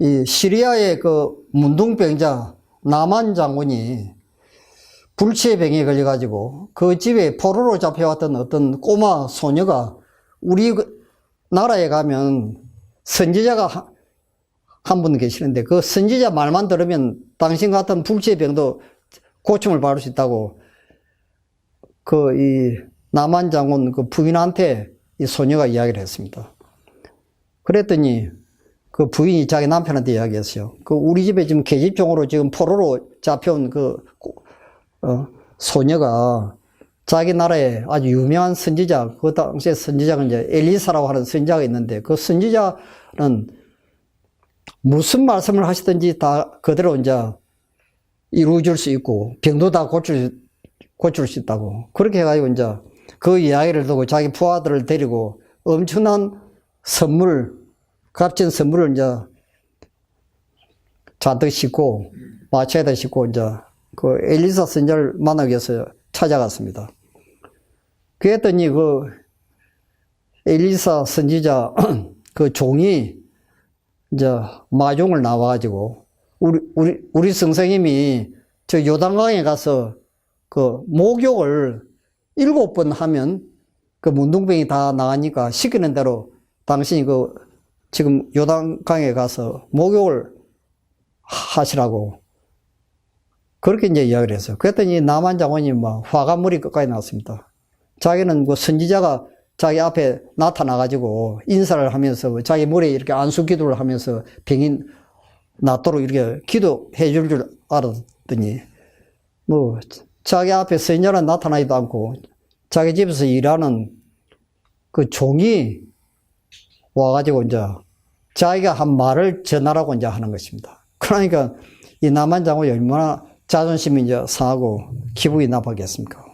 이 시리아의 그 문둥병자 나만 장군이 불치의 병에 걸려가지고 그 집에 포로로 잡혀왔던 어떤 꼬마 소녀가 우리 나라에 가면 선지자가 한 분 계시는데 그 선지자 말만 들으면 당신 같은 불치의 병도 고침을 받을 수 있다고 그 이 나만 장군 그 부인한테 이 소녀가 이야기를 했습니다. 그랬더니 그 부인이 자기 남편한테 이야기했어요. 그 우리 집에 지금 계집종으로 지금 포로로 잡혀온 소녀가 자기 나라에 아주 유명한 선지자, 그 당시에 선지자가 이제 엘리사라고 하는 선지자가 있는데 그 선지자는 무슨 말씀을 하시든지 다 그대로 이제 이루어질 수 있고 병도 다 고칠 고칠 수 있다고. 그렇게 해가지고 이제 그 이야기를 두고 자기 부하들을 데리고 엄청난 선물, 값진 선물을 이제 잔뜩 싣고, 마차에다 싣고 이제 그 엘리사 선지자를 만나기 위해서 찾아갔습니다. 그랬더니 그 엘리사 선지자 그 종이 이제 마종을 나와가지고 우리 선생님이 저 요단강에 가서 그 목욕을 7번 하면 그 문둥병이 다 나가니까 시키는 대로 당신이 그 지금 요단강에 가서 목욕을 하시라고 그렇게 이제 이야기를 했어요. 그랬더니 나만 장군이 막 화가 머리 끝까지 났습니다. 자기는 그 선지자가 자기 앞에 나타나가지고 인사를 하면서 자기 머리에 이렇게 안수 기도를 하면서 병이 낫도록 이렇게 기도해 줄 알았더니 뭐 자기 앞에 선지자는 나타나지도 않고 자기 집에서 일하는 그 종이 와가지고 이제 자기가 한 말을 전하라고 이제 하는 것입니다. 그러니까 이 남한 장군이 얼마나 자존심이 이제 상하고 기분이 나빴겠습니까?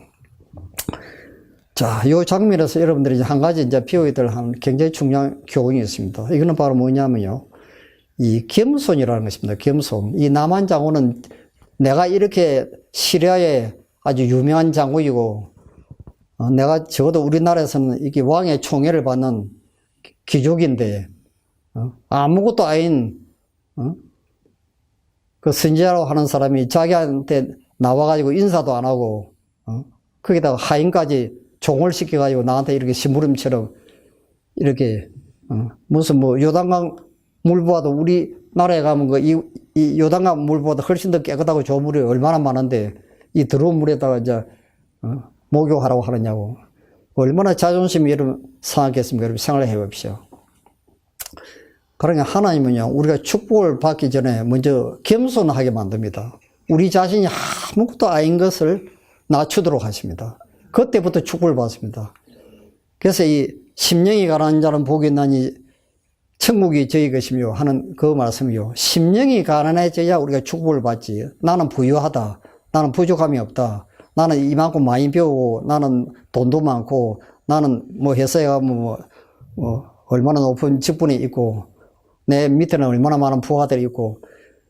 자, 이 장면에서 여러분들이 이제 한 가지 이제 배워야 될 한 굉장히 중요한 교훈이 있습니다. 이거는 바로 뭐냐면요. 이 겸손이라는 것입니다. 겸손. 이 남한 장군은 내가 이렇게 시리아의 아주 유명한 장군이고, 내가 적어도 우리나라에서는 이게 왕의 총애를 받는 귀족인데, 아무것도 아닌, 그 선지자라고 하는 사람이 자기한테 나와가지고 인사도 안 하고, 거기다가 하인까지 종을 시켜가지고 나한테 이렇게 심부름처럼 이렇게, 무슨 뭐 요단강 물보다도 우리나라에 가면 이 요단강 물보다 훨씬 더 깨끗하고 좋은 물이 얼마나 많은데 이 더러운 물에다가 이제, 목욕하라고 하느냐고. 얼마나 자존심이 여러분 상하겠습니까? 여러분 생각을 해 봅시오. 그러니까 하나님은요, 우리가 축복을 받기 전에 먼저 겸손하게 만듭니다. 우리 자신이 아무것도 아닌 것을 낮추도록 하십니다. 그때부터 축복을 받습니다. 그래서 이 심령이 가난한 자는 복이 있나니 천국이 저희 것이며 하는 그 말씀이요. 심령이 가난해져야 우리가 축복을 받지. 나는 부유하다. 나는 부족함이 없다. 나는 이만큼 많이 배우고 나는 돈도 많고 나는 뭐 회사에 가면 뭐 얼마나 높은 직분이 있고 내 밑에는 얼마나 많은 부하들이 있고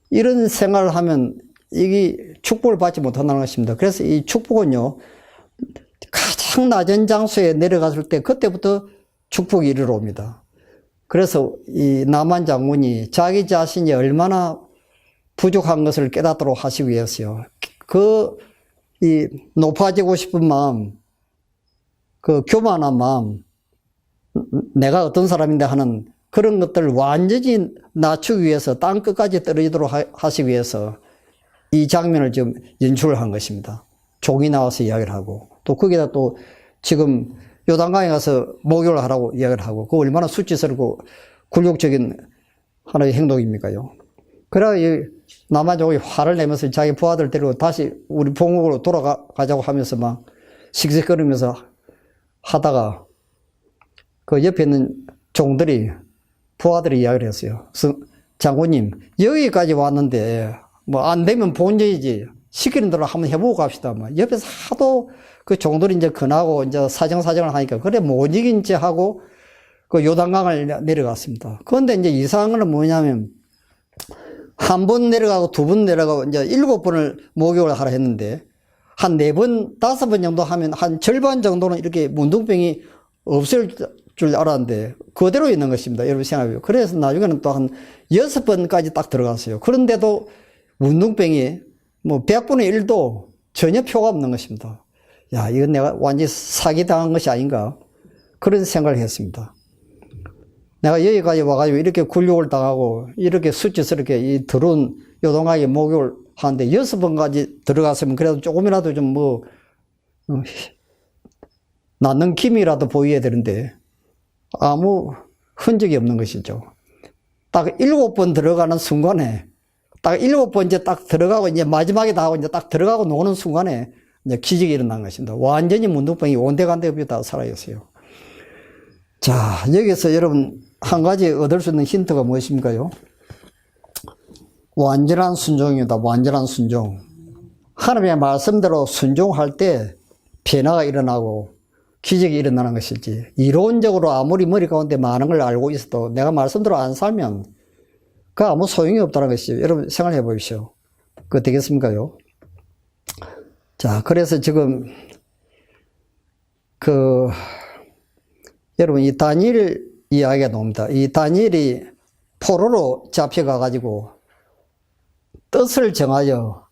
이런 생각을 하면 이게 축복을 받지 못한다는 것입니다. 그래서 이 축복은요, 가장 낮은 장소에 내려갔을 때 그때부터 축복이 이르러 옵니다. 그래서 이 남한 장군이 자기 자신이 얼마나 부족한 것을 깨닫도록 하시기 위해서요. 이 높아지고 싶은 마음, 그 교만한 마음, 내가 어떤 사람인데 하는 그런 것들을 완전히 낮추기 위해서 땅 끝까지 떨어지도록 하시기 위해서 이 장면을 지금 연출을 한 것입니다. 종이 나와서 이야기를 하고 또 거기다 또 지금 요단강에 가서 목욕을 하라고 이야기를 하고 그 얼마나 수치스럽고 굴욕적인 하나의 행동입니까요? 그래야 이 남한족이 화를 내면서 자기 부하들 데리고 다시 우리 본국으로 돌아가자고 하면서 막 씩씩거리면서 하다가 그 옆에 있는 종들이 부하들이 이야기를 했어요. 장군님, 여기까지 왔는데 뭐 안 되면 본전이지. 시키는 대로 한번 해보고 갑시다. 뭐 옆에서 하도 그 종들이 이제 근하고 이제 사정을 하니까 그래 못 이긴 채 하고 그 요단강을 내려갔습니다. 그런데 이제 이상한 건 뭐냐면 한 번 내려가고 두 번 내려가고 이제 7번을 목욕을 하라 했는데 한 4번, 5번 정도 하면 한 절반 정도는 이렇게 문둥병이 없을 줄 알았는데 그대로 있는 것입니다. 여러분 생각해요. 그래서 나중에는 또 한 6번까지 딱 들어갔어요. 그런데도 문둥병이 뭐 100분의 1도 전혀 표가 없는 것입니다. 야, 이건 내가 완전히 사기당한 것이 아닌가 그런 생각을 했습니다. 내가 여기까지 와가지고 이렇게 굴욕을 당하고 이렇게 수치스럽게 이 더러운 요동하게 목욕을 하는데 6번까지 들어갔으면 그래도 조금이라도 좀 뭐 낫는 김이라도 보여야 되는데 아무 흔적이 없는 것이죠. 딱 7번 들어가는 순간에 딱 7번째 딱 들어가고 이제 마지막에 다 하고 이제 딱 들어가고 노는 순간에 이제 기적이 일어난 것입니다. 완전히 문둥병이 온데간데 없이 다 사라졌어요. 자, 여기서 여러분 한 가지 얻을 수 있는 힌트가 무엇입니까요? 완전한 순종입니다. 완전한 순종. 하나님의 말씀대로 순종할 때 변화가 일어나고 기적이 일어나는 것이지, 이론적으로 아무리 머리 가운데 많은 걸 알고 있어도 내가 말씀대로 안 살면 그 아무 소용이 없다는 것이죠. 여러분 생각해 보십시오. 그거 되겠습니까요? 자, 그래서 지금 여러분 이 다니엘 이야기가 나옵니다. 이 다니엘이 포로로 잡혀가 가지고 뜻을 정하여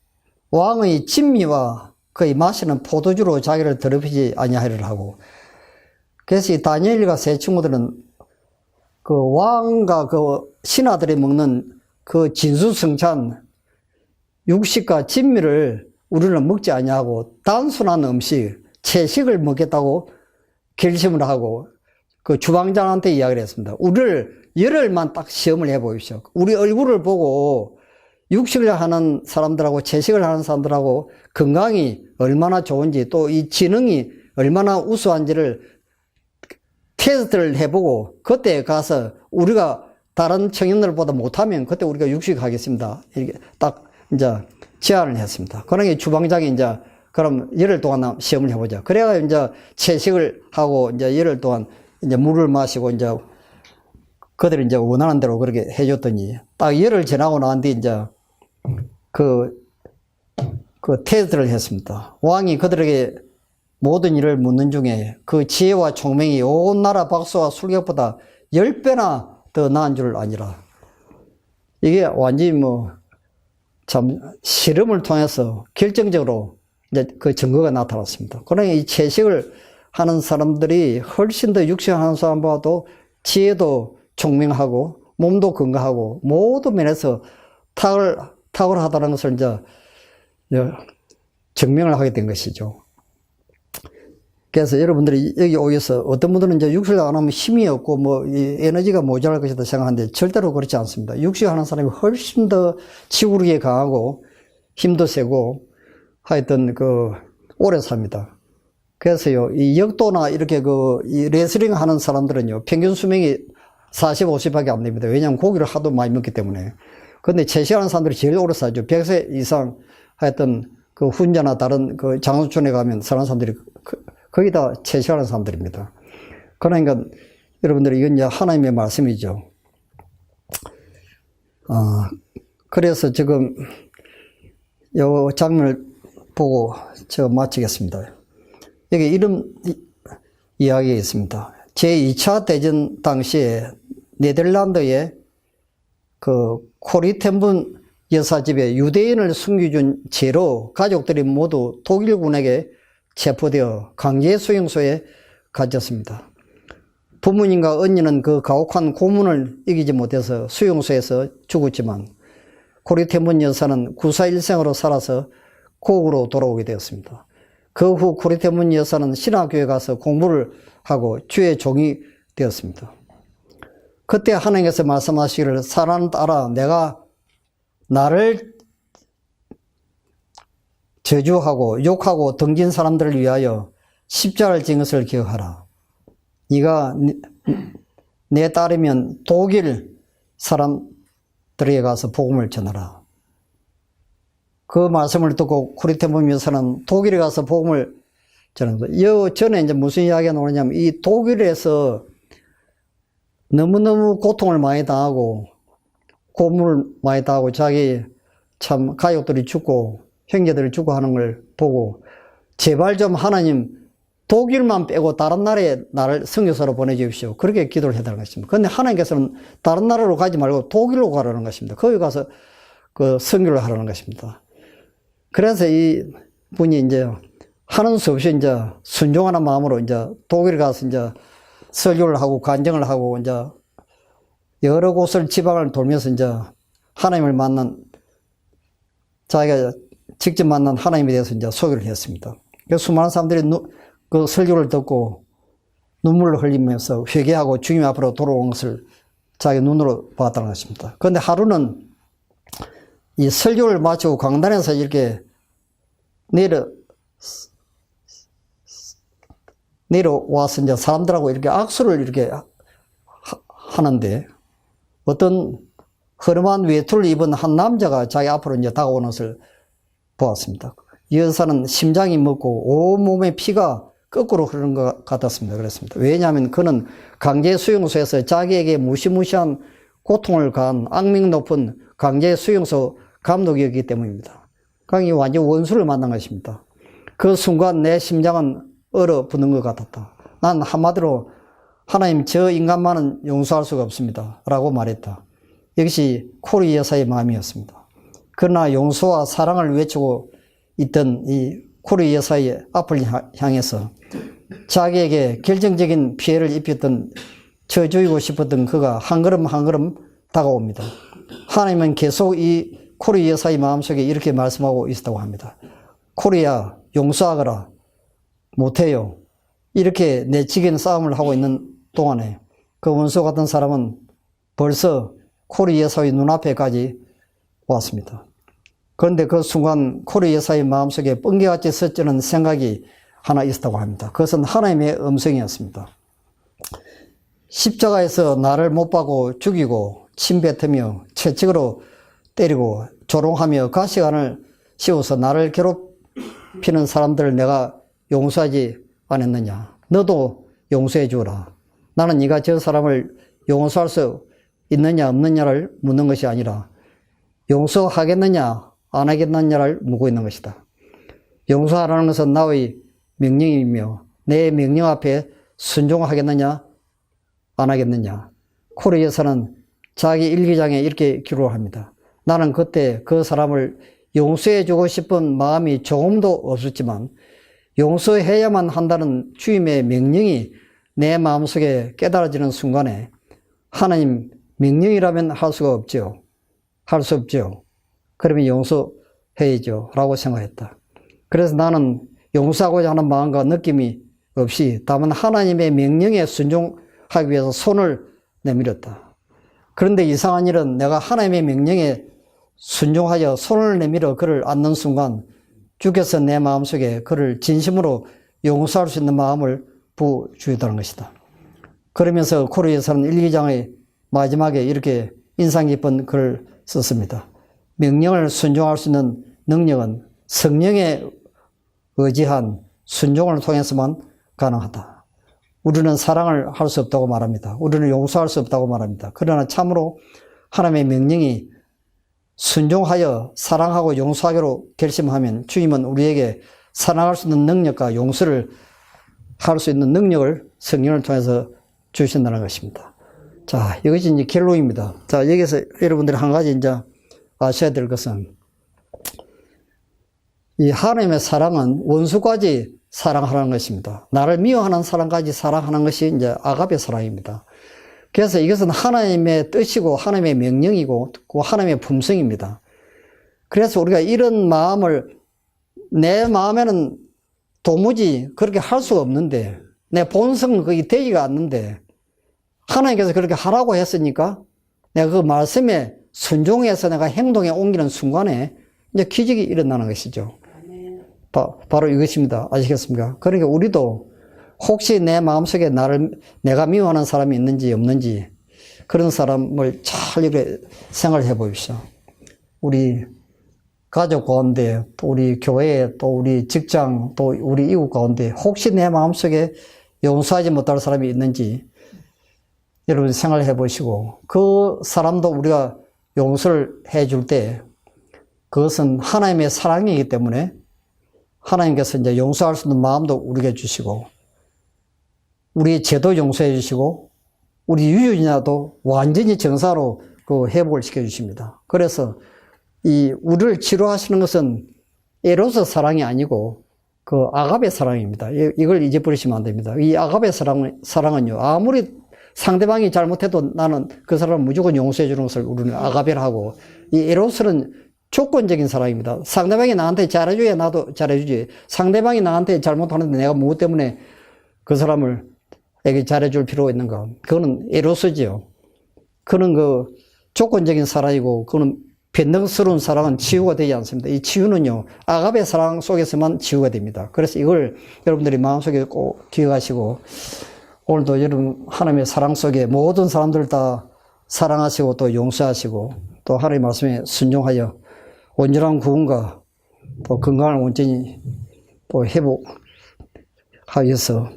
왕의 진미와 그의 마시는 포도주로 자기를 더럽히지 아니하리라 하고, 그래서 이 다니엘과 세 친구들은 그 왕과 그 신하들이 먹는 그 진수성찬 육식과 진미를 우리는 먹지 아니하고 단순한 음식, 채식을 먹겠다고 결심을 하고 그 주방장한테 이야기를 했습니다. 우리를 열흘만 딱 시험을 해 보십시오. 우리 얼굴을 보고 육식을 하는 사람들하고 채식을 하는 사람들하고 건강이 얼마나 좋은지, 또 이 지능이 얼마나 우수한지를 테스트를 해보고, 그때 가서 우리가 다른 청년들보다 못하면 그때 우리가 육식하겠습니다. 이렇게 딱 이제 제안을 했습니다. 그러니까 주방장이 이제 그럼 열흘 동안 시험을 해보자. 그래야 이제 채식을 하고 이제 열흘 동안 이제 물을 마시고 이제 그들이 이제 원하는 대로 그렇게 해줬더니 딱 열흘 지나고 난 뒤 이제 그 테스트를 했습니다. 왕이 그들에게 모든 일을 묻는 중에 그 지혜와 총명이 온 나라 박수와 술객보다 10배나 더 나은 줄 아니라. 이게 완전히 참 실험을 통해서 결정적으로 이제 그 증거가 나타났습니다. 그러니 이 채식을 하는 사람들이 훨씬 더 육식하는 사람보다도 지혜도 총명하고 몸도 건강하고 모든 면에서 탁월하다는 것을 이제 증명을 하게 된 것이죠. 그래서 여러분들이 여기 오셔서 어떤 분들은 이제 육식을 안 하면 힘이 없고 이 에너지가 모자랄 것이다 생각하는데 절대로 그렇지 않습니다. 육식하는 사람이 훨씬 더 지구력이 강하고 힘도 세고 하여튼 오래 삽니다. 그래서요, 이 역도나 이렇게 이 레슬링 하는 사람들은요, 평균 수명이 40, 50밖에 안 됩니다. 왜냐하면 고기를 하도 많이 먹기 때문에. 근데 채식하는 사람들이 제일 오래 살죠. 100세 이상 하여튼 훈자나 다른 장수촌에 가면 사는 사람들이 거의 다 채식하는 사람들입니다. 그러니까 여러분들이 이건 이제 하나님의 말씀이죠. 그래서 지금 요 장면을 보고 제가 마치겠습니다. 여기 이런 이야기가 있습니다. 제2차 대전 당시에 네덜란드의 코리텐분 여사 집에 유대인을 숨겨준 죄로 가족들이 모두 독일군에게 체포되어 강제 수용소에 갇혔습니다. 부모님과 언니는 그 가혹한 고문을 이기지 못해서 수용소에서 죽었지만 코리텐분 여사는 구사일생으로 살아서 고국으로 돌아오게 되었습니다. 그 후 코리텐분 여사는 신학교에 가서 공부를 하고 주의 종이 되었습니다. 그때 하나님께서 말씀하시기를, 사랑하는 딸아, 내가 나를 저주하고 욕하고 등진 사람들을 위하여 십자가를 진 것을 기억하라. 네가 내 딸이면 독일 사람들에게 가서 복음을 전하라. 그 말씀을 듣고 코리텐분 여사는 독일에 가서 복음을 전합니다. 이 전에 이제 무슨 이야기가 나오냐면, 이 독일에서 너무너무 고통을 많이 당하고 고문을 많이 당하고 자기 참 가족들이 죽고 형제들이 죽고 하는 걸 보고, 제발 좀 하나님 독일만 빼고 다른 나라에 나를 선교사로 보내주십시오. 그렇게 기도를 해달라는 것입니다. 그런데 하나님께서는 다른 나라로 가지 말고 독일로 가라는 것입니다. 거기 가서 선교를 하라는 것입니다. 그래서 이 분이 이제 하는 수 없이 이제 순종하는 마음으로 이제 독일에 가서 이제 설교를 하고 간증을 하고 이제 여러 곳을 지방을 돌면서 이제 하나님을 만난, 자기가 직접 만난 하나님에 대해서 이제 소개를 했습니다. 그래서 수많은 사람들이 그 설교를 듣고 눈물을 흘리면서 회개하고 주님 앞으로 돌아온 것을 자기 눈으로 봤다는 것입니다. 그런데 하루는 이 설교를 마치고 강단에서 이렇게 내려와서 이제 사람들하고 이렇게 악수를 이렇게 하는데, 어떤 허름한 외투를 입은 한 남자가 자기 앞으로 이제 다가오는 것을 보았습니다. 이 여사는 심장이 멎고 온몸에 피가 거꾸로 흐르는 것 같았습니다. 그랬습니다. 왜냐하면 그는 강제 수용소에서 자기에게 무시무시한 고통을 가한 악명 높은 강제 수용소 감독이었기 때문입니다. 그러니까 완전 원수를 만난 것입니다. 그 순간 내 심장은 얼어붙는 것 같았다. 난 한마디로 하나님, 저 인간만은 용서할 수가 없습니다. 라고 말했다. 이것이 코리 여사의 마음이었습니다. 그러나 용서와 사랑을 외치고 있던 이 코리 여사의 앞을 향해서 자기에게 결정적인 피해를 입혔던, 쳐주이고 싶었던 그가 한 걸음 한 걸음 다가옵니다. 하나님은 계속 이 코리 여사의 마음속에 이렇게 말씀하고 있었다고 합니다. 코리야, 용서하거라. 못해요. 이렇게 내치기는 싸움을 하고 있는 동안에 그 원수 같은 사람은 벌써 코리 여사의 눈앞에까지 왔습니다. 그런데 그 순간 코리 여사의 마음속에 번개같이 스치는 생각이 하나 있었다고 합니다. 그것은 하나님의 음성이었습니다. 십자가에서 나를 못 박고 죽이고 침뱉으며 채찍으로 때리고 조롱하며 가시관을 씌워서 나를 괴롭히는 사람들을 내가 용서하지 않았느냐. 너도 용서해 주어라. 나는 네가 저 사람을 용서할 수 있느냐 없느냐를 묻는 것이 아니라 용서하겠느냐 안 하겠느냐를 묻고 있는 것이다. 용서하라는 것은 나의 명령이며 내 명령 앞에 순종하겠느냐 안 하겠느냐. 코리 여사는 자기 일기장에 이렇게 기록을 합니다. 나는 그때 그 사람을 용서해 주고 싶은 마음이 조금도 없었지만 용서해야만 한다는 주님의 명령이 내 마음속에 깨달아지는 순간에 하나님 명령이라면 할 수가 없죠. 할 수 없죠. 그러면 용서해야죠 라고 생각했다. 그래서 나는 용서하고자 하는 마음과 느낌이 없이 다만 하나님의 명령에 순종하기 위해서 손을 내밀었다. 그런데 이상한 일은 내가 하나님의 명령에 순종하여 손을 내밀어 그를 안는 순간 주께서 내 마음속에 그를 진심으로 용서할 수 있는 마음을 부어주셨다는 것이다. 그러면서 코리 여사는 일기장의 마지막에 이렇게 인상 깊은 글을 썼습니다. 명령을 순종할 수 있는 능력은 성령에 의지한 순종을 통해서만 가능하다. 우리는 사랑을 할 수 없다고 말합니다. 우리는 용서할 수 없다고 말합니다. 그러나 참으로 하나님의 명령이 순종하여 사랑하고 용서하기로 결심하면 주님은 우리에게 사랑할 수 있는 능력과 용서를 할 수 있는 능력을 성령을 통해서 주신다는 것입니다. 자, 이것이 이제 결론입니다. 자, 여기서 여러분들이 한 가지 이제 아셔야 될 것은 이 하나님의 사랑은 원수까지 사랑하라는 것입니다. 나를 미워하는 사람까지 사랑하는 것이 이제 아가페 사랑입니다. 그래서 이것은 하나님의 뜻이고 하나님의 명령이고 하나님의 품성입니다. 그래서 우리가 이런 마음을 내 마음에는 도무지 그렇게 할 수가 없는데 내 본성은 그게 되지가 않는데 하나님께서 그렇게 하라고 했으니까 내가 그 말씀에 순종해서 내가 행동에 옮기는 순간에 이제 기적이 일어나는 것이죠. 바로 이것입니다. 아시겠습니까? 그러니까 우리도 혹시 내 마음속에 내가 미워하는 사람이 있는지 없는지 그런 사람을 잘 이렇게 생각을 해 보십시오. 우리 가족 가운데 또 우리 교회 또 우리 직장 또 우리 이웃 가운데 혹시 내 마음속에 용서하지 못할 사람이 있는지 여러분 생각을 해 보시고 그 사람도 우리가 용서를 해 줄 때 그것은 하나님의 사랑이기 때문에 하나님께서 이제 용서할 수 있는 마음도 우리에게 주시고 우리의 죄도 용서해 주시고 우리 유전자도 완전히 정사로 그 회복을 시켜 주십니다. 그래서 이 우리를 치료하시는 것은 에로스 사랑이 아니고 그 아가베 사랑입니다. 이걸 잊어버리시면 안 됩니다. 이 아가베 사랑은요 아무리 상대방이 잘못해도 나는 그 사람을 무조건 용서해 주는 것을 우리는 아가베를 하고 이 에로스는 조건적인 사랑입니다. 상대방이 나한테 잘해줘야 나도 잘해주지. 상대방이 나한테 잘못하는데 내가 무엇 때문에 그 사람을 에게 잘해줄 필요가 있는가. 그거는 에로스지요. 그는 그 조건적인 사랑이고 그거는 변덕스러운 사랑은 치유가 되지 않습니다. 이 치유는요 아가베 사랑 속에서만 치유가 됩니다. 그래서 이걸 여러분들이 마음속에 꼭 기억하시고 오늘도 여러분 하나님의 사랑 속에 모든 사람들 다 사랑하시고 또 용서하시고 또 하나님의 말씀에 순종하여 온전한 구원과 또 건강을 온전히 또 회복하여서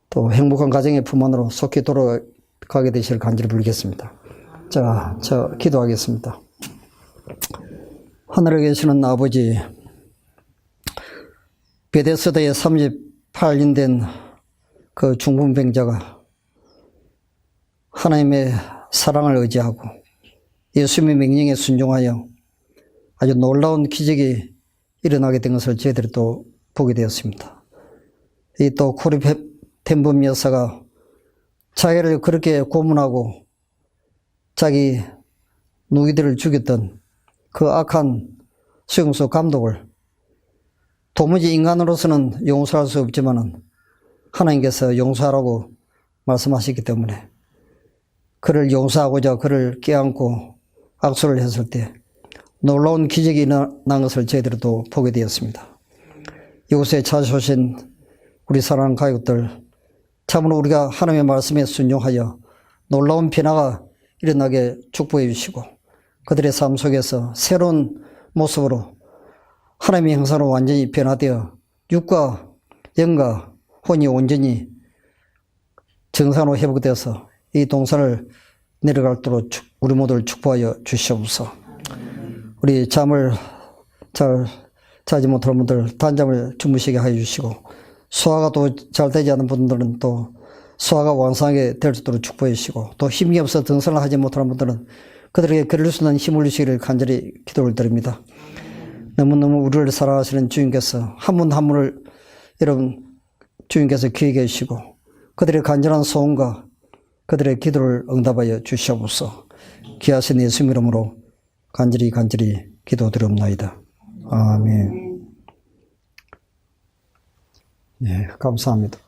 또 행복한 가정의 품 안으로 속히 돌아가게 되실 간절히 빌겠습니다. 자, 저 기도하겠습니다. 하늘에 계시는 아버지, 베데스다에 38년 된 그 중풍병자가 하나님의 사랑을 의지하고 예수님의 명령에 순종하여 아주 놀라운 기적이 일어나게 된 것을 저희들이 또 보게 되었습니다. 이 또 코리 템범 여사가 자기를 그렇게 고문하고 자기 누이들을 죽였던 그 악한 수용소 감독을 도무지 인간으로서는 용서할 수 없지만은 하나님께서 용서하라고 말씀하셨기 때문에 그를 용서하고자 그를 껴안고 악수를 했을 때 놀라운 기적이 일어난 것을 저희들이 또 보게 되었습니다. 이곳에 찾아오신 우리 사랑하는 가족들, 참으로 우리가 하나님의 말씀에 순종하여 놀라운 변화가 일어나게 축복해 주시고 그들의 삶 속에서 새로운 모습으로 하나님의 형상으로 완전히 변화되어 육과 영과 혼이 온전히 정상으로 회복되어서 이 동산을 내려갈도록 우리 모두를 축복하여 주시옵소서. 우리 잠을 잘 자지 못할 분들 단잠을 주무시게 하여 주시고 소화가 또 잘 되지 않은 분들은 또 소화가 왕성하게 될 수 있도록 축복해 주시고 또 힘이 없어 등산을 하지 못하는 분들은 그들에게 그럴 수 있는 힘을 주시기를 간절히 기도를 드립니다. 너무너무 우리를 사랑하시는 주님께서 한 분 한 분을 여러분 주님께서 기억해 주시고 그들의 간절한 소원과 그들의 기도를 응답하여 주시옵소서. 귀하신 예수님 이름으로 간절히 기도드리옵나이다. 아멘. 네, 감사합니다.